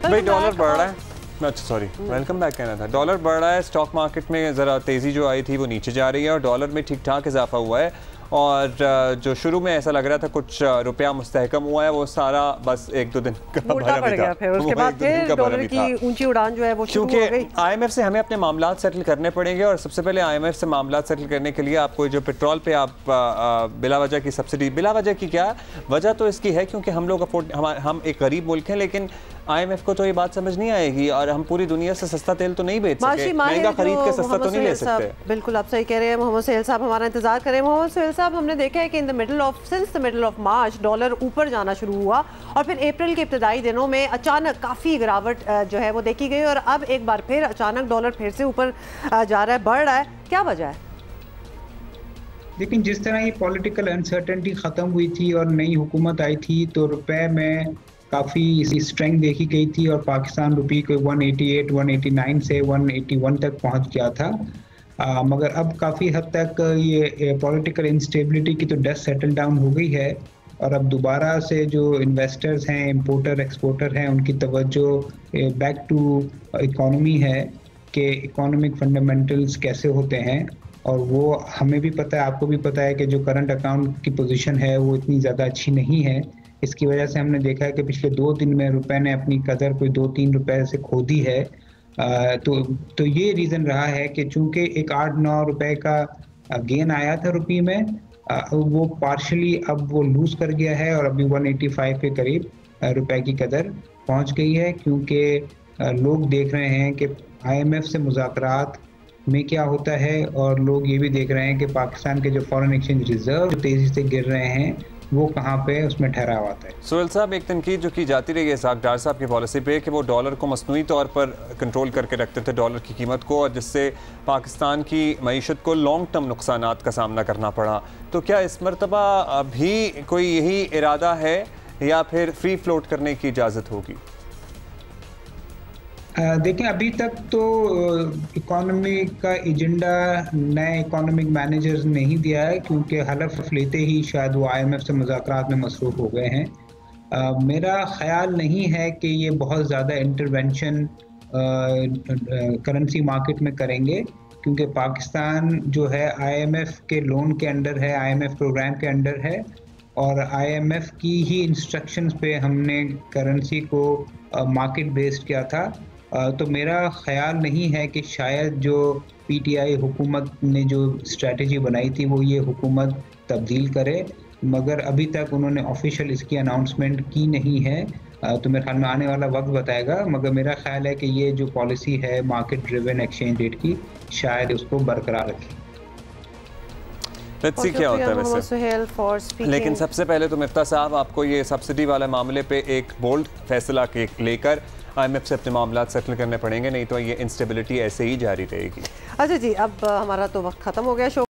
भाई डॉलर बढ़ रहा है। अच्छा सॉरी, वेलकम बैक कहना था। डॉलर बढ़ रहा है, स्टॉक मार्केट में ज़रा तेज़ी जो आई थी वो नीचे जा रही है और डॉलर में ठीक ठाक इजाफा हुआ है और जो शुरू में ऐसा लग रहा था कुछ रुपया मुस्तहकम हुआ है, वो सारा बस 1-2 दिन का भरा भी था, फिर उसके बाद फिर डॉलर की ऊंची उड़ान जो है वो शुरू हो गई। IMF से हमें अपने मामला सेटल करने पड़ेंगे और सबसे पहले IMF से मामला सेटल करने के लिए आपको जो पेट्रोल पे आप बिला वजह की सब्सिडी, बिला वजह की क्या वजह तो इसकी है क्योंकि हम लोग हम एक गरीब मुल्क हैं, लेकिन IMF को तो ये बात समझ नहीं आएगी और हम पूरी दुनिया से सस्ता तेल तो नहीं बेच सकते, महंगा खरीद के सस्ता तो नहीं ले सकते। बिल्कुल आप सही कह रहे हैं मोहम्मद सुहेल साहब, हमारा इंतजार करें। मोहम्मद सुहेल साहब, हमने देखा है कि since the middle of March dollar ऊपर जाना शुरू हुआ और फिर अप्रैल के इब्तदाई दिनों में अचानक काफ़ी गिरावट जो है वो देखी गई और अब एक बार फिर अचानक डॉलर फिर से ऊपर जा रहा है, बढ़ रहा है, क्या वजह है? लेकिन जिस तरह ये पॉलिटिकल अनसर्टेनिटी ख़त्म हुई थी और नई हुकूमत आई थी तो रुपए में काफ़ी स्ट्रेंथ देखी गई थी और पाकिस्तान रुपये को 188, 189 से 181 तक पहुंच गया था। मगर अब काफ़ी हद तक ये पॉलिटिकल इंस्टेबिलिटी की तो डस्ट सेटल डाउन हो गई है और अब दोबारा से जो इन्वेस्टर्स हैं, इंपोर्टर एक्सपोर्टर हैं, उनकी तवज्जो बैक टू इकोनॉमी है कि इकोनॉमिक फंडामेंटल्स कैसे होते हैं। और वो हमें भी पता है, आपको भी पता है कि जो करंट अकाउंट की पोजीशन है वो इतनी ज़्यादा अच्छी नहीं है। इसकी वजह से हमने देखा है कि पिछले 2 दिन में रुपए ने अपनी कदर कोई 2-3 रुपए से खो दी है। तो ये रीज़न रहा है कि चूंकि एक 8-9 रुपए का गेन आया था रुपये में, वो पार्शली अब वो लूज कर गया है और अभी 185 के करीब रुपए की कदर पहुंच गई है क्योंकि लोग देख रहे हैं कि IMF से मुज़ाकरात में क्या होता है और लोग ये भी देख रहे हैं कि पाकिस्तान के जो फॉरेन एक्सचेंज रिजर्व तेज़ी से गिर रहे हैं वो कहाँ पे उसमें ठहराव आता है। सुहेल साहब, एक तनकीद जो की जाती रही है इसहाक डार साहब की पॉलिसी पे कि वो डॉलर को मसनूई तौर पर कंट्रोल करके रखते थे, डॉलर की कीमत को, और जिससे पाकिस्तान की मईशत को लॉन्ग टर्म नुकसानात का सामना करना पड़ा। तो क्या इस मरतबा अभी कोई यही इरादा है या फिर फ्री फ्लोट करने की इजाज़त होगी? देखें, अभी तक तो इकोनॉमी का एजेंडा नए इकोनॉमिक मैनेजर्स ने ही दिया है क्योंकि हलफ लेते ही शायद वो IMF से मुज़ाकरात में मसरूफ़ हो गए हैं। मेरा ख्याल नहीं है कि ये बहुत ज़्यादा इंटरवेंशन करेंसी मार्केट में करेंगे क्योंकि पाकिस्तान जो है IMF के लोन के अंडर है, IMF प्रोग्राम के अंडर है और IMF की ही इंस्ट्रक्शंस पे हमने करेंसी को मार्केट बेस्ड किया था। तो मेरा ख्याल नहीं है कि शायद जो PTI हुकूमत ने जो स्ट्रेटजी बनाई थी वो ये हुकूमत तब्दील करे, मगर अभी तक उन्होंने ऑफिशियल इसकी अनाउंसमेंट की नहीं है। तो मेरे ख्याल में आने वाला वक्त बताएगा, मगर मेरा ख्याल है कि ये जो पॉलिसी है मार्केट ड्रिवन एक्सचेंज रेट की, शायद उसको बरकरार रखें। लेट्स सी क्या होता है वैसे। लेकिन सबसे पहले तो मिफ्ता साहब, आपको ये सब्सिडी वाले मामले पे एक बोल्ड फैसला लेकर IMF से अपने मामला सेटल करने पड़ेंगे, नहीं तो ये इंस्टेबिलिटी ऐसे ही जारी रहेगी। अच्छा जी, अब हमारा तो वक्त ख़त्म हो गया शो